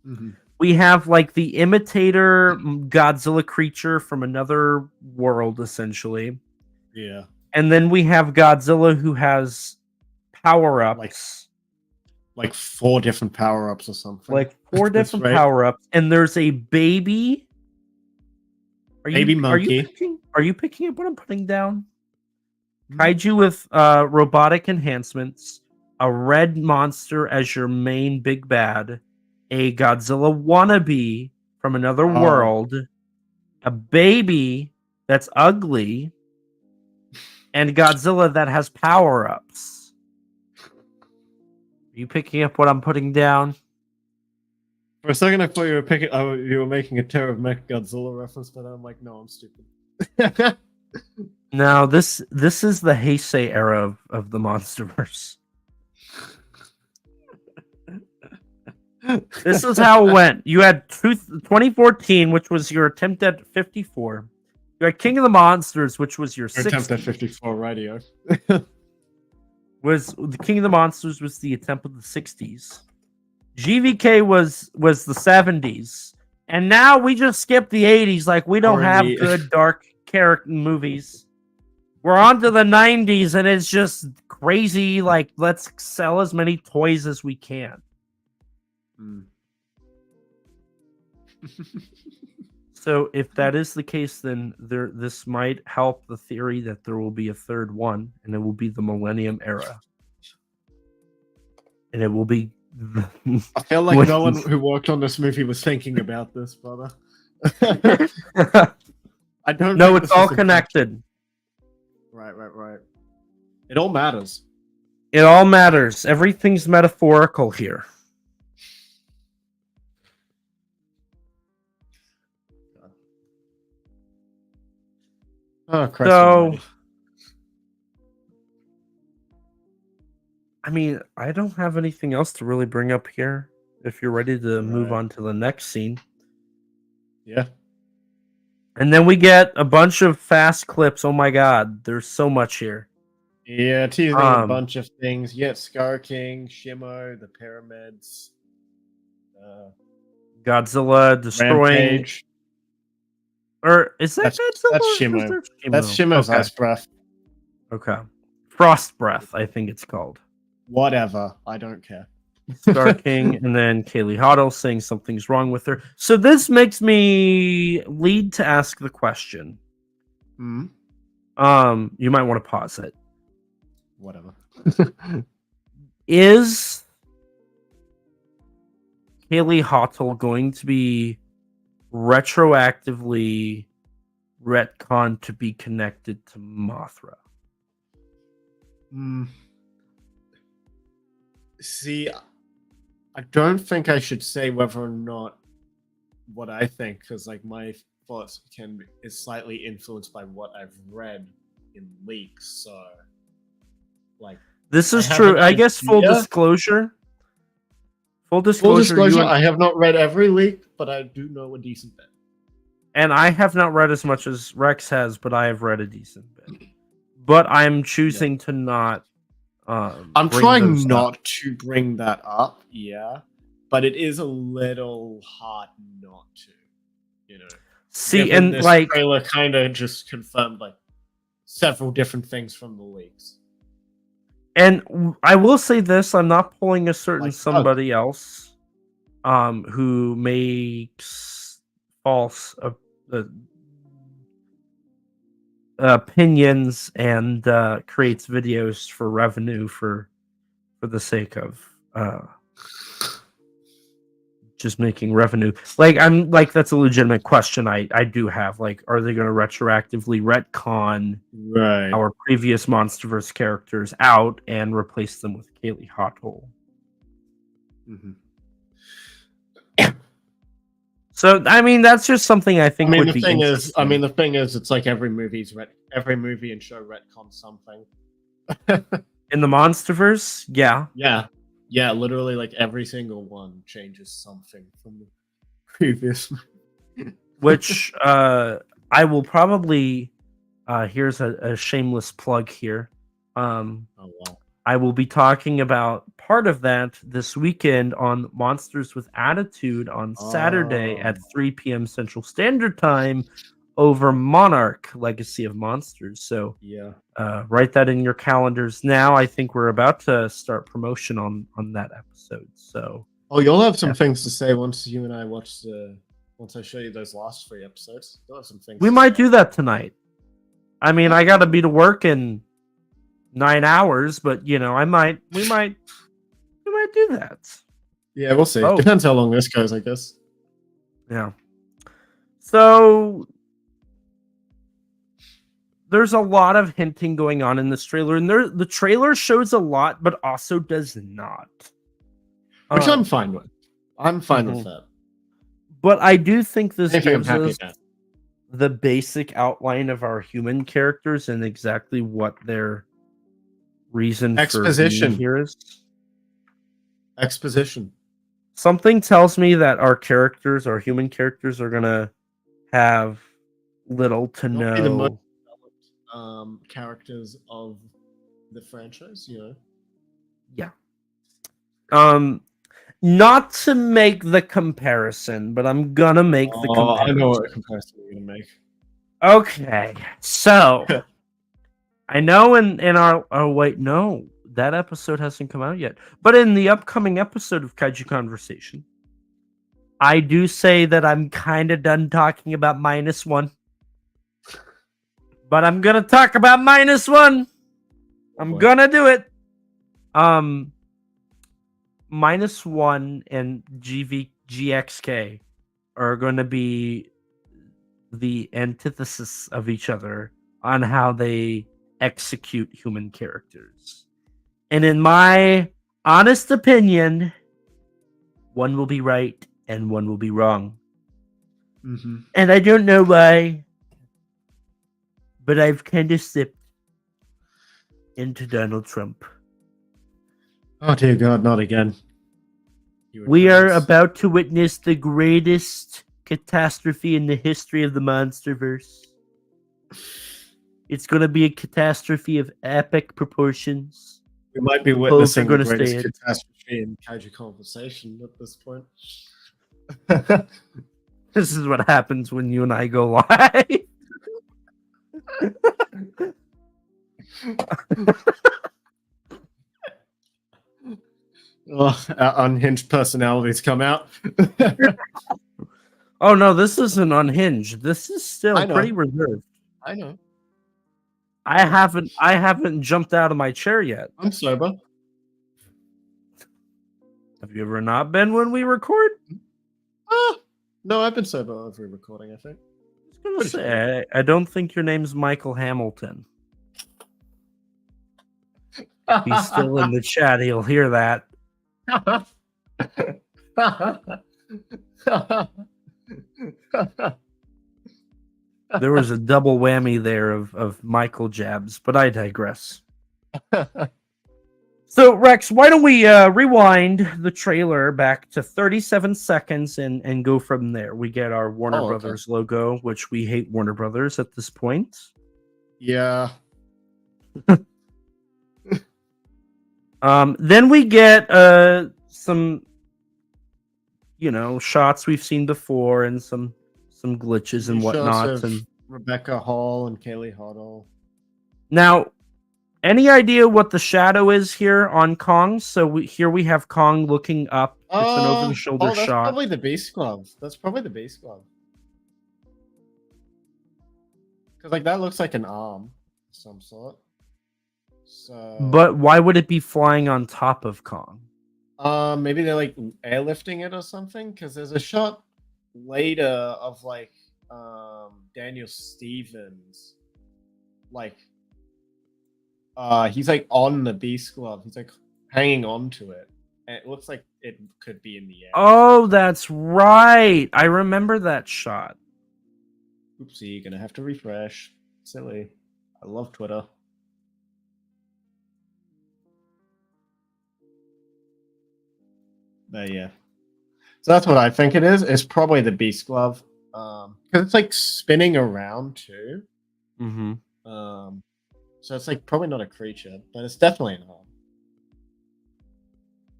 Mm-hmm. We have like the imitator Godzilla creature from another world, essentially. Yeah. And then we have Godzilla who has power-ups. Like 4 different power-ups or something. Like 4 different power-ups. And there's a baby. Baby monkey. Are you picking up what I'm putting down? Kaiju with robotic enhancements, a red monster as your main big bad, a Godzilla wannabe from another world, a baby that's ugly, and Godzilla that has power-ups. Are you picking up what I'm putting down? For a second, I thought you were making a Terror of Mechagodzilla reference, but I'm like, no, I'm stupid. No, this is the Heisei era of the MonsterVerse. This is how it went. You had 2014, which was your attempt at 54. You had King of the Monsters, which was your attempt at 54 radio. Was the King of the Monsters was the attempt of the 60s. GVK was the 70s. And now we just skipped the 80s like we don't have good dark character movies. We're on to the 90s and it's just crazy, like let's sell as many toys as we can. So if that is the case, then this might help the theory that there will be a third one, and it will be the Millennium Era. And it will be... I feel like no one who worked on this movie was thinking about this, brother. I don't know. It's all connected. Right. It all matters. It all matters. Everything's metaphorical here. Oh, Christ. So, I mean, I don't have anything else to really bring up here. If you're ready to move on to the next scene. Yeah. And then we get a bunch of fast clips. Oh my god, there's so much here. Yeah, teasing a bunch of things. You get Scar King, Shimo, the pyramids, Godzilla destroying. Rampage. Or is that Godzilla? That's Shimo. That's Shimo's ice breath. Okay. Frost breath, I think it's called. Whatever. I don't care. Star King, and then Kaylee Hoddle saying something's wrong with her. So this makes me lead to ask the question. Hmm? You might want to pause it. Whatever. Is Kaylee Hoddle going to be retroactively retconned to be connected to Mothra? See, I don't think I should say whether or not what I think, because like my thoughts is slightly influenced by what I've read in leaks. So, like, this is true. I guess full disclosure. Full disclosure. I have not read every leak, but I do know a decent bit. And I have not read as much as Rex has, but I have read a decent bit. But I'm choosing to not. I'm trying not to bring that up, yeah, but it is a little hard not to, you know. See, and this like trailer kind of just confirmed like several different things from the leaks. And I will say this: I'm not pulling a certain somebody else, who makes false opinions and creates videos for revenue for the sake of just making revenue. Like, I'm like, that's a legitimate question I do have. Like, are they going to retroactively retcon our previous MonsterVerse characters out and replace them with Kaylee Hoddle? Mm-hmm. So, I mean, that's just something I think would be interesting. The thing is, it's like every movie and show retcon something. In the MonsterVerse, yeah. Yeah, literally, like every single one changes something from the previous. Which I will probably. Here's a shameless plug here. Oh wow. I will be talking about part of that this weekend on Monsters with Attitude on Saturday at 3 p.m. Central Standard Time over Monarch Legacy of Monsters. So yeah, write that in your calendars now. I think we're about to start promotion on that episode. So you'll have some things to say once you and I watch once I show you those last 3 episodes. You'll have some things. We might do that tonight. I mean, I got to be to work in 9 hours, but we might do that. Yeah, we'll see. Depends how long this goes, I guess. Yeah. So there's a lot of hinting going on in this trailer, and the trailer shows a lot, but also does not. Which I'm fine with. I'm fine with that. But I do think this gives us the basic outline of our human characters and exactly what their reason for being here is. Exposition. Something tells me that our human characters, are gonna have little to no the most developed characters of the franchise, Yeah. Not to make the comparison, but I'm gonna make the comparison. I know what comparison you're gonna make. Okay, so I know in our wait, no, that episode hasn't come out yet. But in the upcoming episode of Kaiju Conversation, I do say that I'm kind of done talking about -1. But I'm gonna talk about -1. I'm gonna do it. -1 and GXK are going to be the antithesis of each other on how they execute human characters. And in my honest opinion, one will be right and one will be wrong. Mm-hmm. And I don't know why, but I've kind of slipped into Donald Trump. Oh dear God, not again. We are about to witness the greatest catastrophe in the history of the MonsterVerse. It's going to be a catastrophe of epic proportions. We might be Both witnessing are the gonna greatest stay in. catastrophe in Kaiju Conversation at this point. This is what happens when you and I go live. Oh, our unhinged personalities come out. Oh no, this isn't unhinged. This is still I know. pretty reserved. I know. I haven't jumped out of my chair yet. I'm sober. Have you ever not been when we record? No, I've been sober every recording, I think. I was gonna say, I don't think your name's Michael Hamilton. If he's still in the chat, he'll hear that. There was a double whammy there of Michael jabs, but I digress. So, Rex, why don't we rewind the trailer back to 37 seconds and go from there? We get our Warner Brothers logo, which we hate Warner Brothers at this point. Yeah. Then we get some, shots we've seen before and some glitches and whatnot. And Rebecca Hall and Kaylee Hoddle. Now, any idea what the shadow is here on Kong? So here we have Kong looking up. It's an over-the-shoulder that's shot. Probably the Beast Glove. That's probably the Beast Glove. Because that looks like an arm of some sort. So. But why would it be flying on top of Kong? Maybe they're airlifting it or something. Because there's a shot later of Daniel Stevens, he's on the Beast Glove. He's hanging on to it, and it looks like it could be in the air. Oh, that's right. I remember that shot. Oopsie, gonna have to refresh. Silly. I love Twitter. But yeah. So that's what I think it is. It's probably the Beast Glove. Because it's spinning around too. Mm-hmm. So it's probably not a creature, but it's definitely an arm.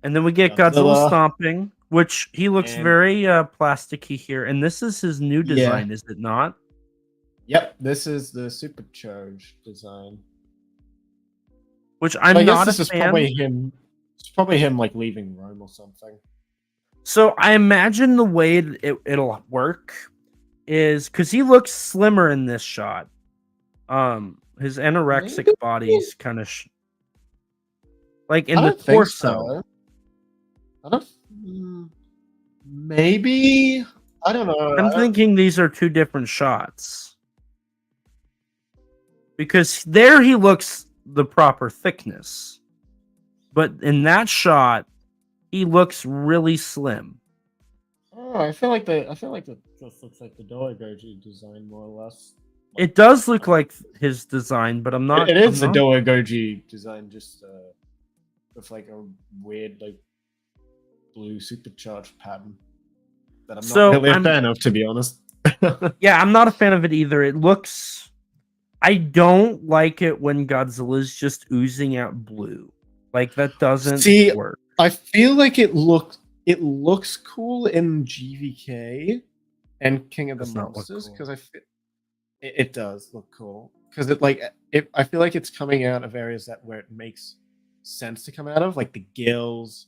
And then we get Godzilla stomping, which he looks very plasticky here. And this is his new design, is it not? Yep, this is the supercharged design. Which I'm not a fan. It's probably him leaving Rome or something. So I imagine the way it'll work is because he looks slimmer in this shot. His anorexic body's kind of in the torso. So. I don't. Maybe I don't know. I'm thinking these are two different shots because there he looks the proper thickness, but in that shot he looks really slim. Oh, I feel like this looks like the Doigoji design more or less. It does look like his design, but I'm not. It is the Doigoji design, just with a weird blue supercharged pattern that I'm not really a fan of, to be honest. Yeah, I'm not a fan of it either. It looks. I don't like it when Godzilla's just oozing out blue. That doesn't work. I feel like it looks cool in GVK and King of the Monsters because it does look cool because I feel like it's coming out of areas where it makes sense to come out of, the gills.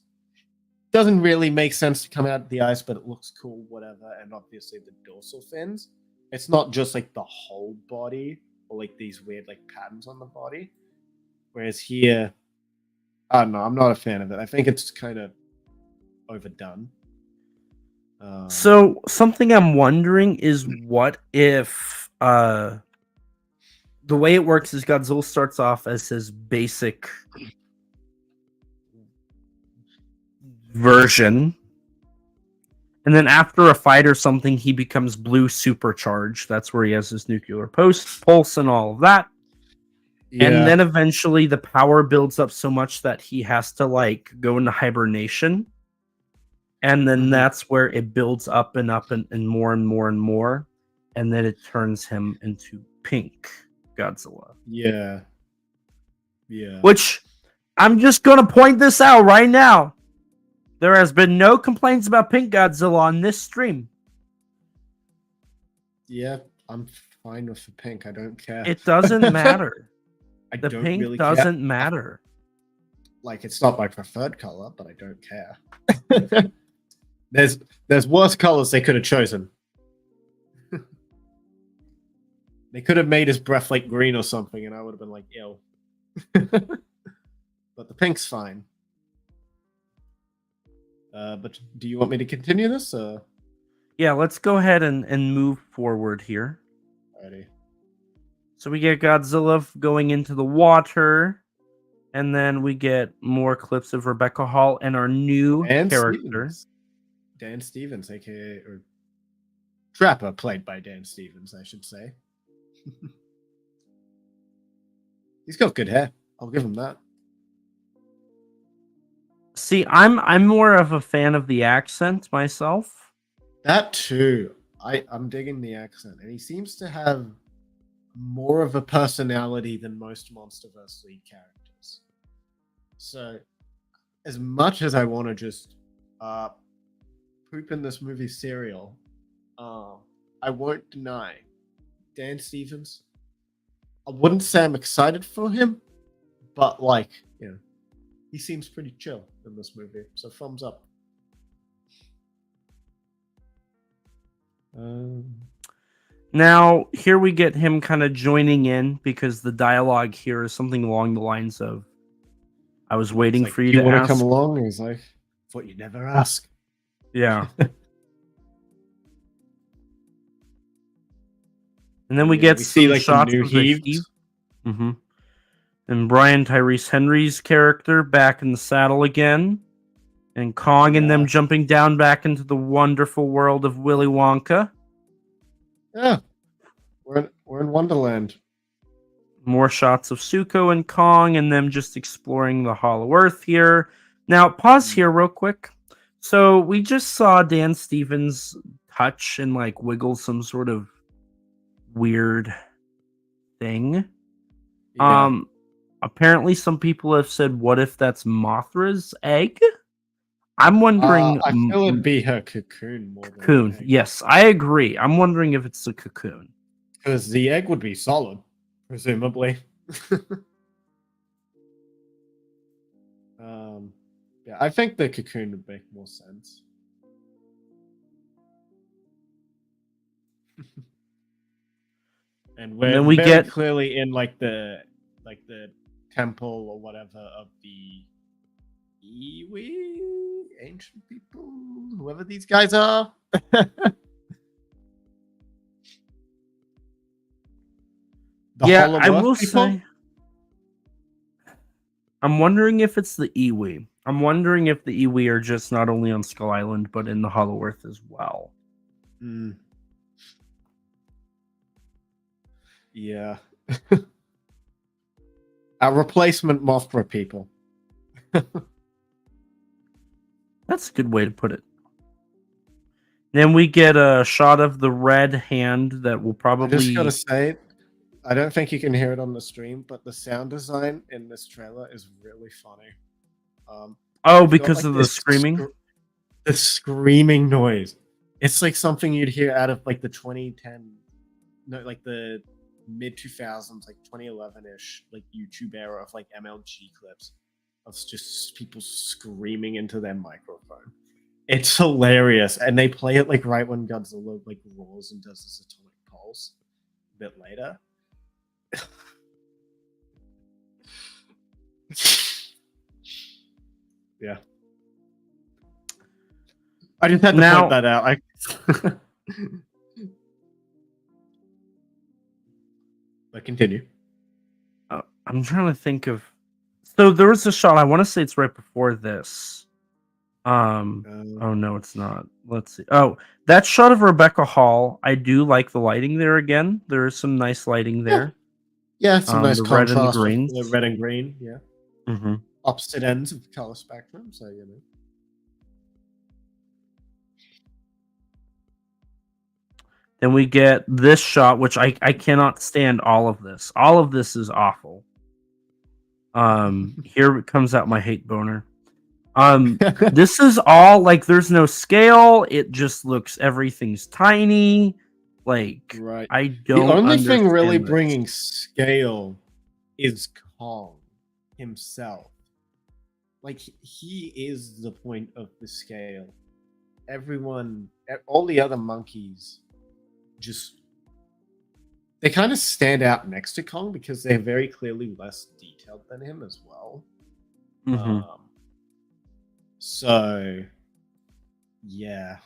Doesn't really make sense to come out of the eyes, but it looks cool, whatever. And obviously the dorsal fins. It's not just the whole body or these weird patterns on the body. Whereas here, I don't know. I'm not a fan of it. I think it's kind of overdone. So something I'm wondering is what if the way it works is Godzilla starts off as his basic version, and then after a fight or something he becomes blue supercharged. That's where he has his nuclear pulse and all of that. And then eventually the power builds up so much that he has to go into hibernation. And then that's where it builds up and up and more and more and more. And then it turns him into pink Godzilla. Yeah. Yeah. Which, I'm just going to point this out right now. There has been no complaints about pink Godzilla on this stream. Yeah, I'm fine with the pink. I don't care. It doesn't matter. The pink really doesn't matter. Like, it's not my preferred color, but I don't care. There's worse colors they could have chosen. They could have made his breath like green or something, and I would have been like, ew. But the pink's fine. But do you want me to continue this? Yeah, let's go ahead and move forward here. Alrighty. So we get Godzilla going into the water, and then we get more clips of Rebecca Hall and our new character. Dan Stevens, aka or Trapper, played by Dan Stevens, I should say. He's got good hair. I'll give him that. See, I'm more of a fan of the accent myself. That too. I'm digging the accent, and he seems to have more of a personality than most MonsterVerse lead characters. So, as much as I want to just poop in this movie cereal, I won't deny Dan Stevens. I wouldn't say I'm excited for him, but like, you know, he seems pretty chill in this movie. So thumbs up. Now, here we get him kind of joining in because the dialogue here is something along the lines of, I was waiting for you to want ask. To come along? And he's like, thought you'd never ask. Yeah. And then we get some like shots the new of the heave. Mm-hmm. And Brian Tyrese Henry's character back in the saddle again. And Kong and them jumping down back into the wonderful world of Willy Wonka. Yeah. We're in Wonderland. More shots of Suko and Kong and them just exploring the Hollow Earth here. Now, pause here real quick. So we just saw Dan Stevens touch and like wiggle some sort of weird thing. Yeah. Apparently some people have said, what if that's Mothra's egg? I'm wondering. I feel it'd be her cocoon more than cocoon. Yes, I agree. I'm wondering if it's the cocoon. Because the egg would be solid, presumably. Yeah, I think the cocoon would make more sense. And then we get clearly in like the temple or whatever of the Iwi ancient people, whoever these guys are. Yeah, I will say. I'm wondering if it's the Iwi. I'm wondering if the Iwi are just not only on Skull Island, but in the Hollow Earth as well. Yeah. A replacement Mothra people. That's a good way to put it. Then we get a shot of the red hand that will probably... I just gotta say, I don't think you can hear it on the stream, but the sound design in this trailer is really funny. Because of the screaming? The screaming noise. It's like something you'd hear out of like the 2010... No, like the mid-2000s, like 2011-ish, like YouTube era of like MLG clips. Of just people screaming into their microphone. It's hilarious, and they play it like right when Godzilla like roars and does his atomic pulse a bit later. Yeah, I just had to point that out. But continue. I'm trying to think of. So there was a shot. I want to say it's right before this. Oh no, it's not. Let's see. Oh, that shot of Rebecca Hall. I do like the lighting there. Again, there is some nice lighting there. Yeah, some nice red and contrast. Green. The red and green. Yeah. Mm-hmm. Opposite ends of the color spectrum. So Then we get this shot, which I cannot stand all of this. All of this is awful. Here comes out my hate boner. This is all like there's no scale. It just looks everything's tiny. Like Right. I don't. The only thing understand really this. bringing scale is Kong himself. Like he is the point of the scale. Everyone, all the other monkeys, just they kind of stand out next to Kong because they're very clearly less detailed than him as well. Mhm. So, yeah.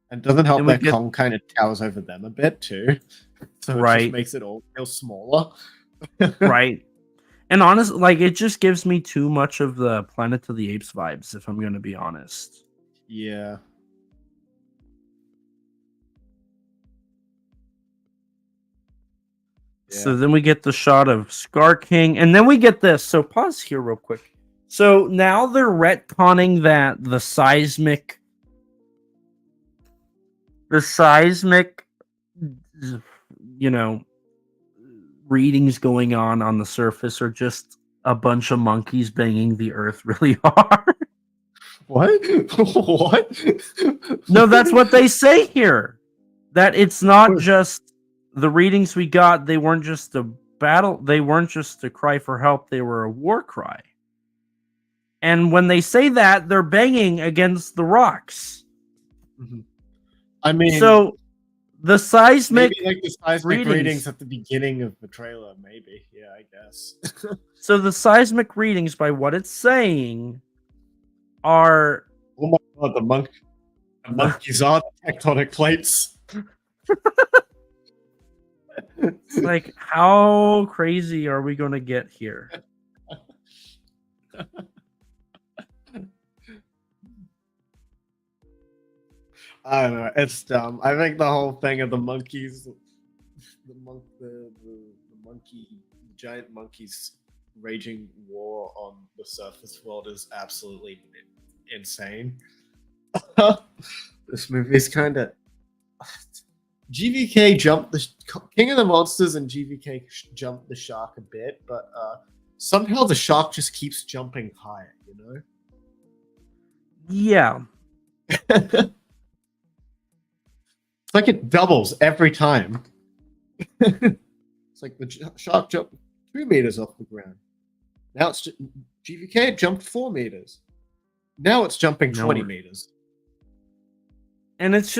And doesn't help And we that get- Kong kind of towers over them a bit too. So it Right. just makes it all feel smaller. Right. And honestly, like it just gives me too much of the Planet of the Apes vibes, if I'm going to be honest. Yeah. So then we get the shot of Scar King, and then we get this. So pause here real quick. So now they're retconning that the seismic, you know, readings going on the surface are just a bunch of monkeys banging the earth really hard. What? What? No, that's what they say here. That it's not just the readings we got, they weren't just a battle, they weren't just a cry for help, they were a war cry. And when they say that, they're banging against the rocks. Mhm. I mean, So the seismic maybe like the seismic readings. readings at the beginning of the trailer, maybe. Yeah, I guess. So the seismic readings, by what it's saying, are Oh my god, the monkeys are the tectonic plates. like, how crazy are we going to get here? I don't know. It's dumb. I think the whole thing of the monkeys, the giant monkeys raging war on the surface world is absolutely insane. This movie's kind of GVK jumped the King of the Monsters and GVK jumped the shark a bit, but somehow the shark just keeps jumping higher. You know? Yeah. It's like it doubles every time. It's like the shark jumped 2 meters off the ground. Now it's GVK it jumped 4 meters. Now it's jumping 20 meters. And it's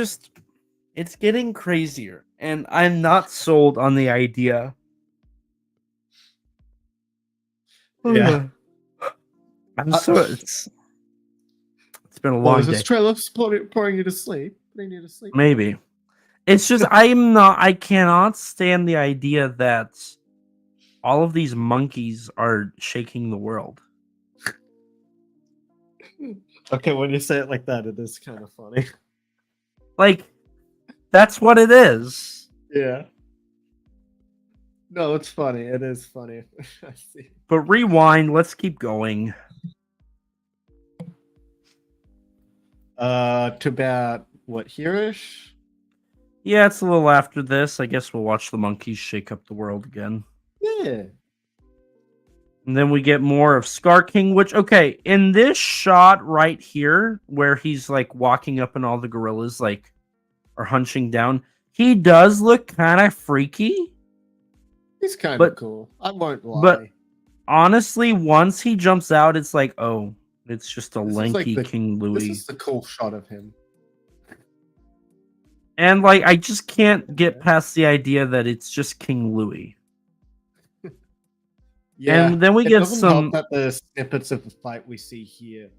getting crazier. And I'm not sold on the idea. Yeah. It's been a long Is day. this trailer pouring you to sleep? Putting you to sleep? Maybe. It's just I cannot stand the idea that all of these monkeys are shaking the world. Okay, when you say it like that, it is kind of funny. Like, that's what it is. Yeah. No, it's funny. It is funny. I see. But rewind, let's keep going. To about what, here-ish? Yeah, it's a little after this. I guess we'll watch the monkeys shake up the world again. Yeah. And then we get more of Scar King, which, okay, in this shot right here, where he's like walking up and all the gorillas like are hunching down, he does look kind of freaky. He's kind of cool. I won't lie. But honestly, once he jumps out, it's like, oh, it's just a This is lanky like King Louis. This is the cool shot of him. And like, I just can't get past the idea that it's just King Louis. Yeah, and then we it get doesn't some. help that the snippets of the fight we see here,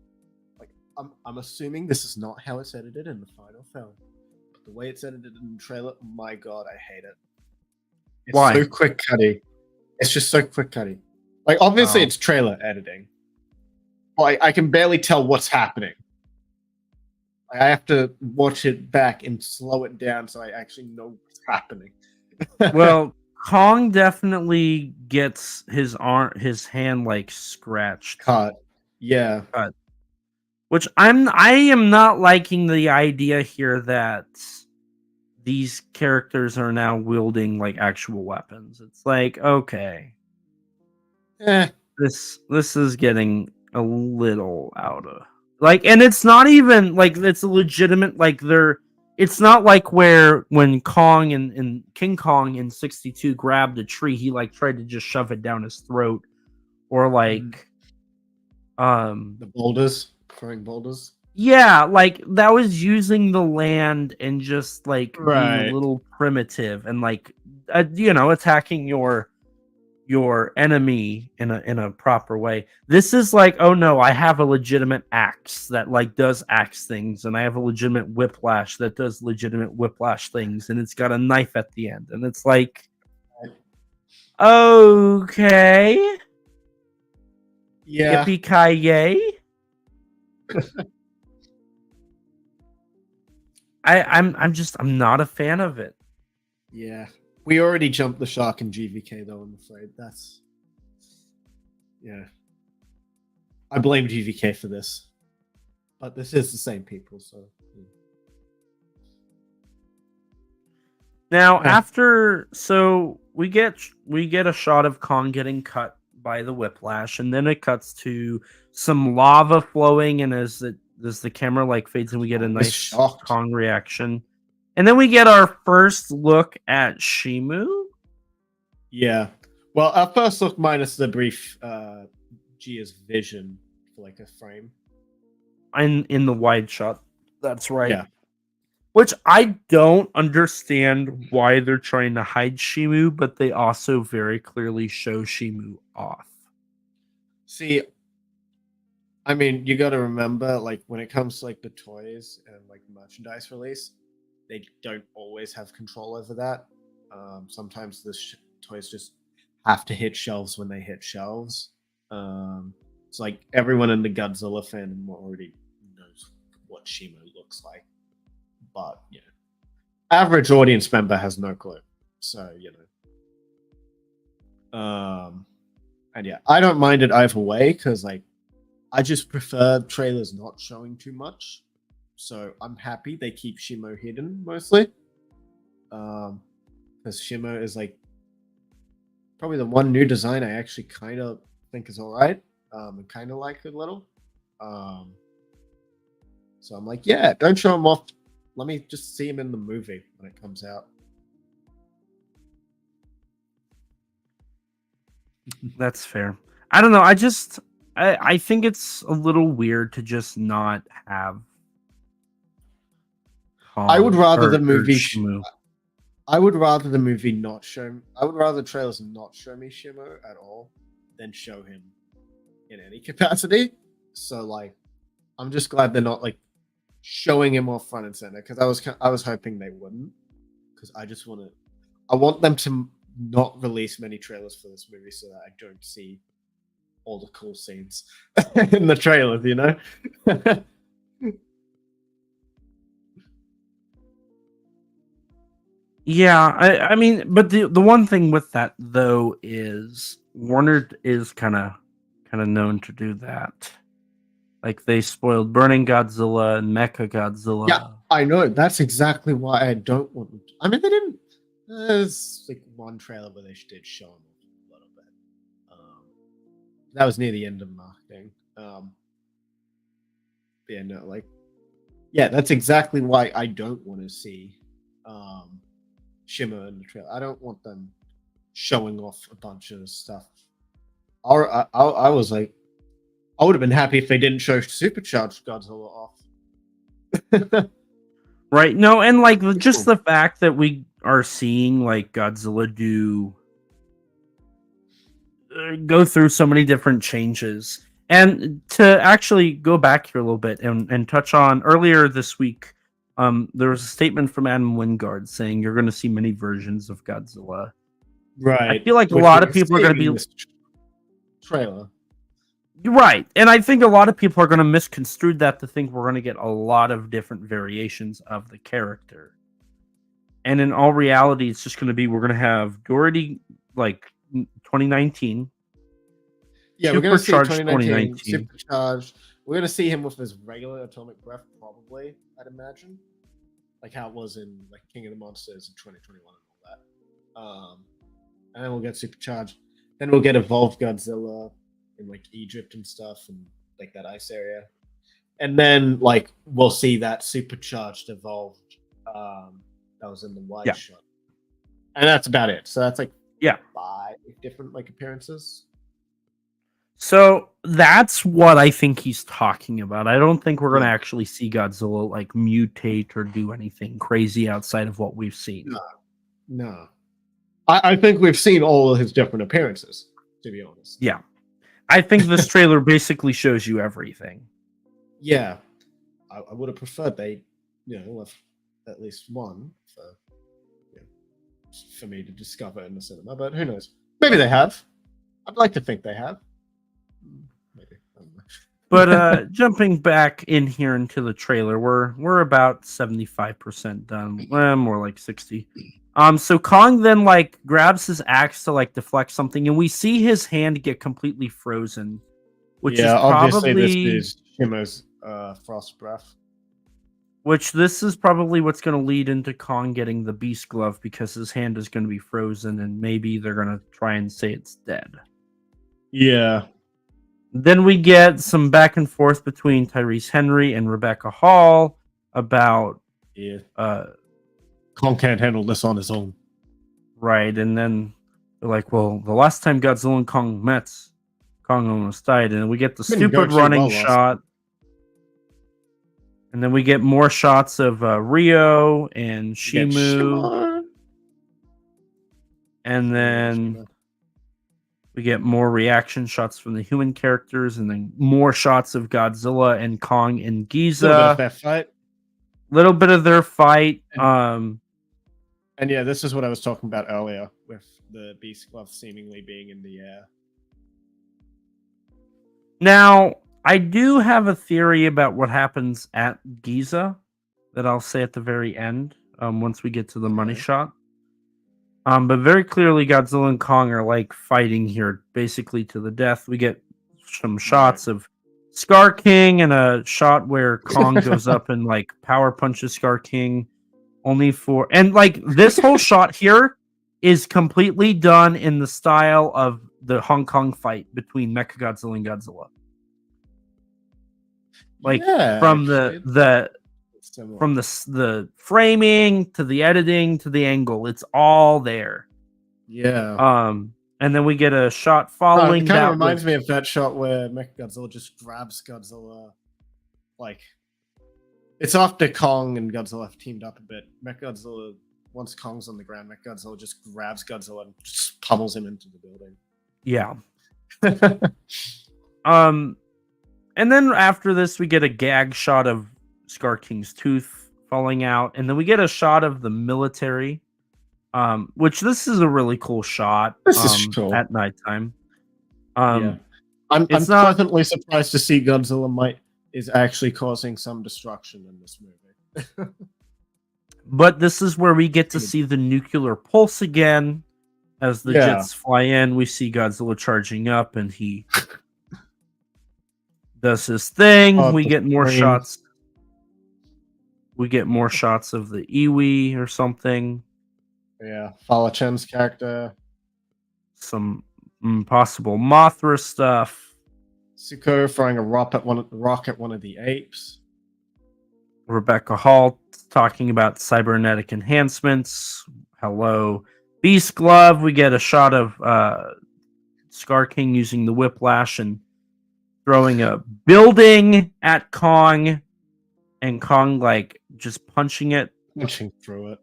like I'm assuming this is not how it's edited in the final film. But the way it's edited in the trailer, my god, I hate it. It's Why? so quick cutty. It's just so quick cutty. Like obviously it's trailer editing. Well, I can barely tell what's happening. I have to watch it back and slow it down so I actually know what's happening. Well, Kong definitely gets his hand like scratched. Cut. Yeah. Cut. Which I am not liking the idea here that these characters are now wielding like actual weapons. It's like, okay, this is getting a little out of like, and it's not even like it's a legitimate like they're. It's not like when Kong and King Kong in 62 grabbed a tree, he like tried to just shove it down his throat, or like the boulders. Throwing boulders. Yeah, like that was using the land and just like being Right. a little primitive and like attacking your enemy in a proper way. This is like, oh no, I have a legitimate axe that like does axe things, and I have a legitimate whiplash that does legitimate whiplash things, and it's got a knife at the end, and it's like, okay, yeah, yippee-ki-yay. I'm not a fan of it. Yeah. We already jumped the shark in GVK though, I'm afraid. Yeah. I blame GVK for this. But this is the same people, so yeah. Now we get a shot of Kong getting cut by the whiplash, and then it cuts to some lava flowing, and as the camera like fades and we get a nice Kong reaction. And then we get our first look at Shimu. Yeah. Well, our first look minus the brief Gia's vision for like a frame. In the wide shot. That's right. Yeah. Which I don't understand why they're trying to hide Shimu, but they also very clearly show Shimu off. See, I mean, you got to remember, like, when it comes to, like, the toys and, like, merchandise release, they don't always have control over that. Sometimes the toys just have to hit shelves when they hit shelves. It's like everyone in the Godzilla fandom already knows what Shimu looks like. But, you know, average audience member has no clue. So, you know. And yeah, I don't mind it either way because, like, I just prefer trailers not showing too much. So I'm happy they keep Shimo hidden mostly. Because Shimo is like probably the one new design I actually kind of think is alright. And kind of like it a little. So I'm like, yeah, don't show him off. Let me just see him in the movie when it comes out. That's fair. I don't know. I think it's a little weird to just not have. I would rather the movie. I would rather the movie not show. I would rather the trailers not show me Shimo at all than show him in any capacity. So like, I'm just glad they're not like showing him off front and center because I was hoping they wouldn't because I want them to not release many trailers for this movie so that I don't see all the cool scenes in the trailers, you know? Yeah, I mean, but the one thing with that though is Warner is kind of known to do that. Like they spoiled Burning Godzilla and Mecha Godzilla. Yeah, I know. That's exactly why I don't want them to. I mean, they didn't. There's like one trailer where they did show him a little bit. That was near the end of marketing. Yeah, no, like, yeah, that's exactly why I don't want to see Shimmer in the trailer. I don't want them showing off a bunch of stuff. I was like, I would have been happy if they didn't show Supercharged Godzilla off. Right. No, and like just the fact that we are seeing like Godzilla go through so many different changes. And to actually go back here a little bit and touch on earlier this week, there was a statement from Adam Wingard saying you're going to see many versions of Godzilla. Right. I feel like a lot of people are going to be trailer. Right. And I think a lot of people are going to misconstrue that to think we're going to get a lot of different variations of the character. And in all reality, it's just going to be we're going to have Doherty like 2019. Yeah, we're going to see 2019 Supercharged. We're gonna see him with his regular atomic breath, probably. I'd imagine, like how it was in like King of the Monsters in 2021 and all that. And then we'll get supercharged. Then we'll get evolved Godzilla in like Egypt and stuff, and like that ice area. And then like we'll see that supercharged evolved that was in the wide shot. And that's about it. So that's like 5 different like appearances. So that's what I think he's talking about. I don't think we're going to actually see Godzilla like mutate or do anything crazy outside of what we've seen. No. I think we've seen all of his different appearances, to be honest. Yeah. I think this trailer basically shows you everything. Yeah. I would have preferred they, left at least one for me to discover in the cinema, but who knows? Maybe they have. I'd like to think they have. Maybe. I don't know. But jumping back in here into the trailer, we're about 75% done. More like 60. So Kong then like grabs his axe to like deflect something, and we see his hand get completely frozen, which is obviously probably this is Shimmer's frost breath. Which this is probably what's going to lead into Kong getting the beast glove, because his hand is going to be frozen, and maybe they're going to try and say it's dead. Yeah. Then we get some back and forth between Tyrese Henry and Rebecca Hall about Kong can't handle this on his own. Right, and then they're like, well, the last time Godzilla and Kong met, Kong almost died, and we get the stupid running shot. And then we get more shots of Rio and Shimu. And then we get more reaction shots from the human characters, and then more shots of Godzilla and Kong in Giza. Little bit of their fight. And yeah, this is what I was talking about earlier, with the beast glove seemingly being in the air. Now, I do have a theory about what happens at Giza that I'll say at the very end, once we get to the money shot. But very clearly, Godzilla and Kong are like fighting here, basically to the death. We get some shots of Scar King, and a shot where Kong goes up and like power punches Scar King. And like this whole shot here is completely done in the style of the Hong Kong fight between Mechagodzilla and Godzilla. Like from the framing to the editing to the angle, it's all there. Yeah. And then we get a shot following. It kind of reminds me of that shot where Mechagodzilla just grabs Godzilla. Like, it's after Kong and Godzilla have teamed up a bit. Mechagodzilla, once Kong's on the ground, Mechagodzilla just grabs Godzilla and just pummels him into the building. Yeah. And then after this, we get a gag shot of Scar King's tooth falling out, and then we get a shot of the military, which this is a really cool shot. This is cool. At nighttime. I'm pleasantly surprised to see Godzilla is actually causing some destruction in this movie. But this is where we get to see the nuclear pulse again. As the jets fly in, we see Godzilla charging up, and he does his thing. We get more shots. We get more shots of the Iwi or something. Yeah, Fala Chen's character. Some possible Mothra stuff. Suko throwing a rock at one of the apes. Rebecca Hall talking about cybernetic enhancements. Hello. Beast Glove. We get a shot of Scar King using the whiplash and throwing a building at Kong, and Kong like just punching through it.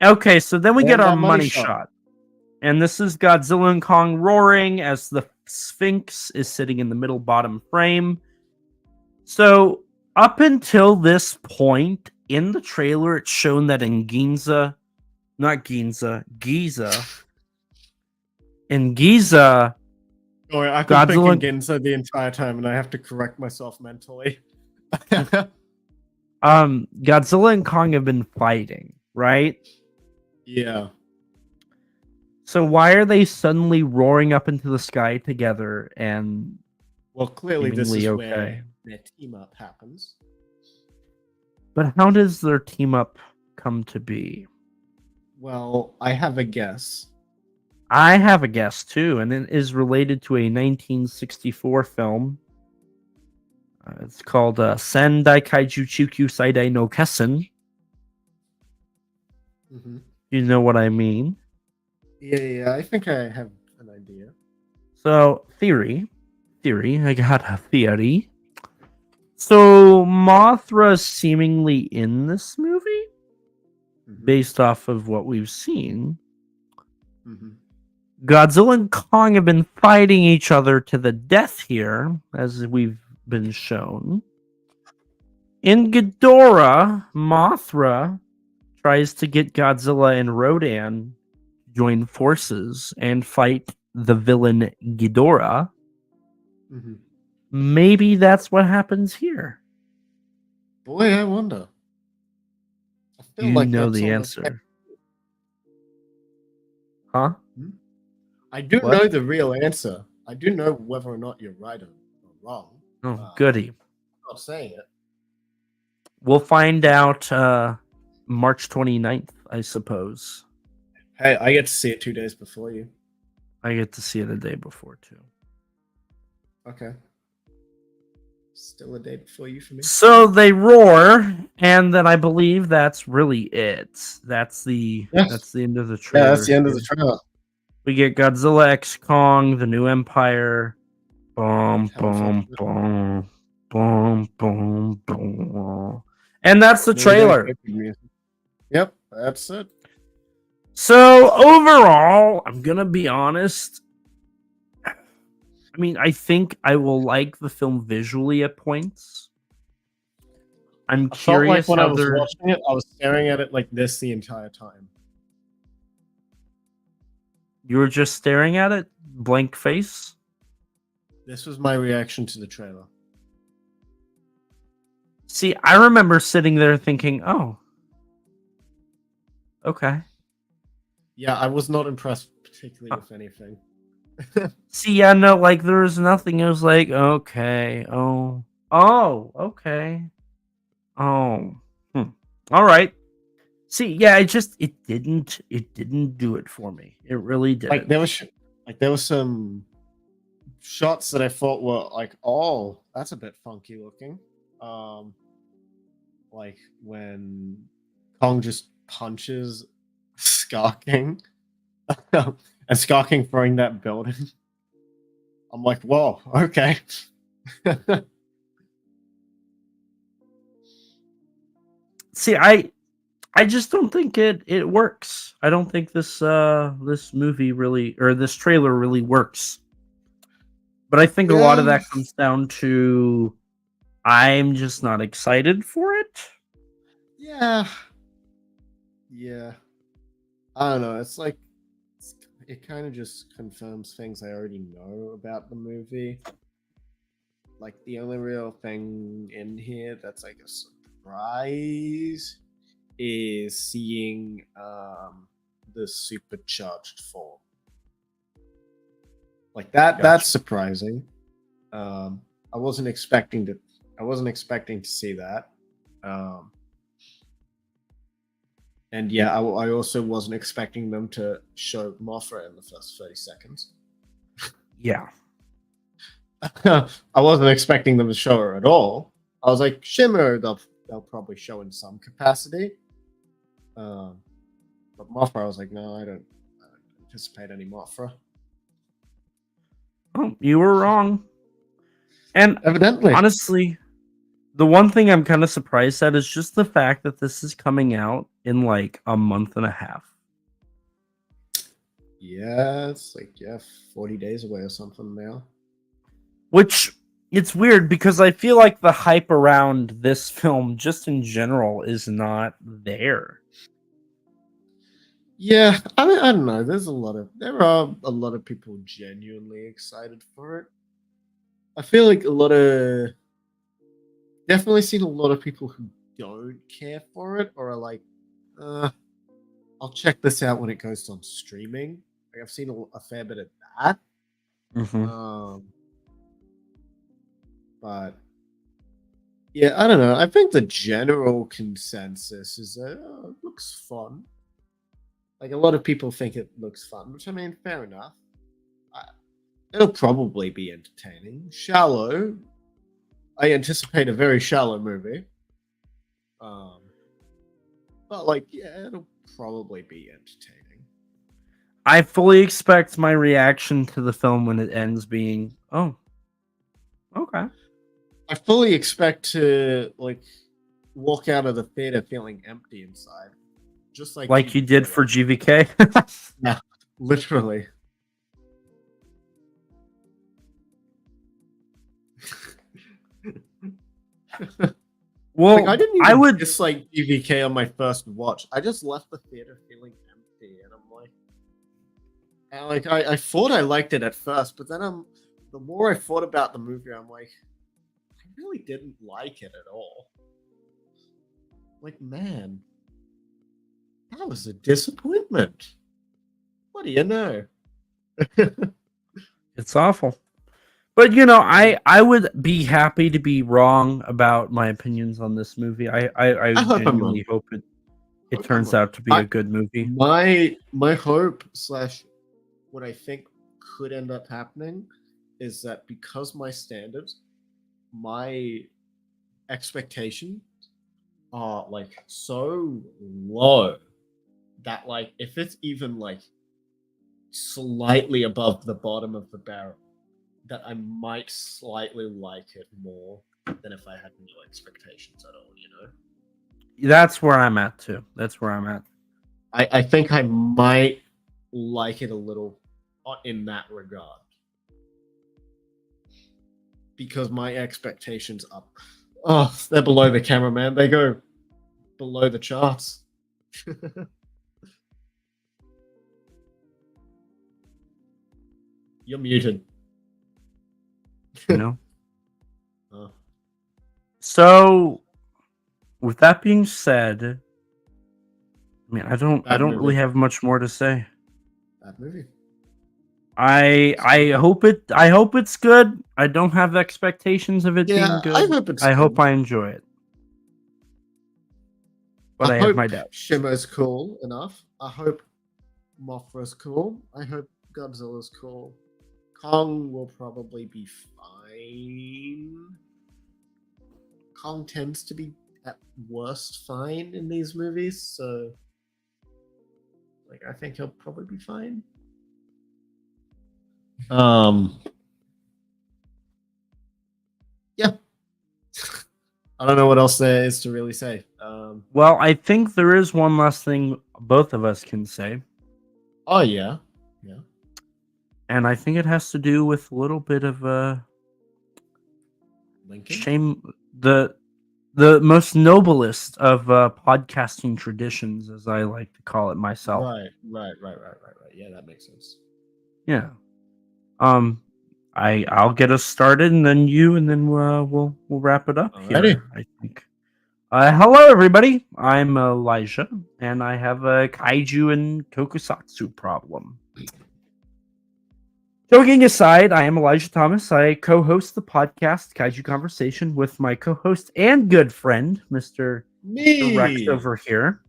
Okay, so then we get our money shot. And this is Godzilla and Kong roaring as the Sphinx is sitting in the middle bottom frame. So up until this point in the trailer, it's shown that in Giza. In Giza, I've been thinking Ginza the entire time, and I have to correct myself mentally. Godzilla and Kong have been fighting, right? Yeah. So why are they suddenly roaring up into the sky together? And Well, clearly this is seemingly where their team up happens. But how does their team up come to be? Well, I have a guess. I have a guess too, and it is related to a 1964 film. It's called Sendai Kaiju Chukyu Saidai no Kessen. Mm-hmm. You know what I mean? Yeah, I think I have an idea. So, theory, I got a theory. So, Mothra's seemingly in this movie, based off of what we've seen. Mm-hmm. Godzilla and Kong have been fighting each other to the death here, as we've been shown. In Ghidorah, Mothra tries to get Godzilla and Rodan to join forces and fight the villain Ghidorah. Mm-hmm. Maybe that's what happens here. Boy, I wonder. I feel You like know that's the all answer. Huh? I do What? know the real answer. I do know whether or not you're right or wrong. Oh, goody. I'm not saying it. We'll find out March 29th, I suppose. Hey, I get to see it 2 days before you. I get to see it a day before, too. Okay. Still a day before you for me. So they roar, and then I believe that's really it. That's the end of the trailer. Yeah, that's the end of the trailer. We get Godzilla X Kong, the new Empire. Boom, boom, boom, boom, boom, boom. And that's the trailer. Yep, that's it. So overall, I'm gonna be honest. I mean, I think I will like the film visually at points. I'm curious when how I was watching it, I was staring at it like this the entire time. You were just staring at it, blank face. This was my reaction to the trailer. See, I remember sitting there thinking, "Oh, okay." Yeah, I was not impressed particularly with anything. See, yeah, no, like there was nothing. It was like, okay, oh, okay, oh, all right. See, yeah, it didn't do it for me. It really didn't. There was some shots that I thought were like, oh, that's a bit funky looking. Like when Kong just punches Skarking and Skarking throwing that building. I'm like, whoa, okay. See, I just don't think it works. I don't think this movie really, or this trailer really works. But I think a lot of that comes down to I'm just not excited for it. Yeah. I don't know. It's like it kind of just confirms things I already know about the movie. Like the only real thing in here that's like a surprise is seeing the supercharged form. Like that. Gotcha. That's surprising. I wasn't expecting to see that. And yeah, I also wasn't expecting them to show Mothra in the first 30 seconds. Yeah. I wasn't expecting them to show her at all. I was like, Shimmer, they'll probably show in some capacity. But Mothra, I was like, no, I don't anticipate any Mothra. Oh, you were wrong. And evidently, honestly, the one thing I'm kind of surprised at is just the fact that this is coming out in like a month and a half. Yeah, it's like 40 days away or something now. Which it's weird because I feel like the hype around this film just in general is not there. Yeah, I mean, I don't know. There are a lot of people genuinely excited for it. I feel like definitely seen a lot of people who don't care for it or are like, I'll check this out when it goes on streaming. Like I've seen a fair bit of that. Mm-hmm. But yeah, I don't know. I think the general consensus is that it looks fun. Like a lot of people think it looks fun, which I mean, fair enough. It'll probably be entertaining. Shallow. I anticipate a very shallow movie. But like, yeah, it'll probably be entertaining. I fully expect my reaction to the film when it ends being, oh, okay. I fully expect to like walk out of the theater feeling empty inside, just like you did for GVK. Yeah, literally. Well, like, I didn't even I would dislike GVK on my first watch. I just left the theater feeling empty, and I thought I liked it at first, but then the more I thought about the movie, I'm like, I really didn't like it at all. Like, man, that was a disappointment. What do you know? It's awful. But I would be happy to be wrong about my opinions on this movie. I genuinely hope it turns out to be a good movie. My hope / what I think could end up happening is that because my expectations are like so low that like if it's even like slightly above the bottom of the barrel, that I might slightly like it more than if I had no expectations at all, you know? That's where I'm at too. That's where I'm at. I think I might like it a little in that regard. Because my expectations are they're below the cameraman. They go below the charts. You're muted. Oh. So, with that being said, I mean, I don't really have much more to say. Bad movie. I hope it's good. I don't have expectations of it being good. I hope I enjoy it. But I have my doubts. Shimmer's cool enough. I hope Mothra's cool. I hope Godzilla's cool. Kong will probably be fine. Kong tends to be at worst fine in these movies, so like I think he'll probably be fine. Yeah. I don't know what else there is to really say. Well, I think there is one last thing both of us can say. Oh yeah. Yeah. And I think it has to do with a little bit of shame. The most noblest of podcasting traditions, as I like to call it myself. Right. Yeah, that makes sense. Yeah. I'll get us started, and then we'll wrap it up here, I think. Hello, everybody. I'm Elijah, and I have a kaiju and tokusatsu problem. Joking aside, I am Elijah Thomas. I co-host the podcast Kaiju Conversation with my co-host and good friend, Mr. Rex over here.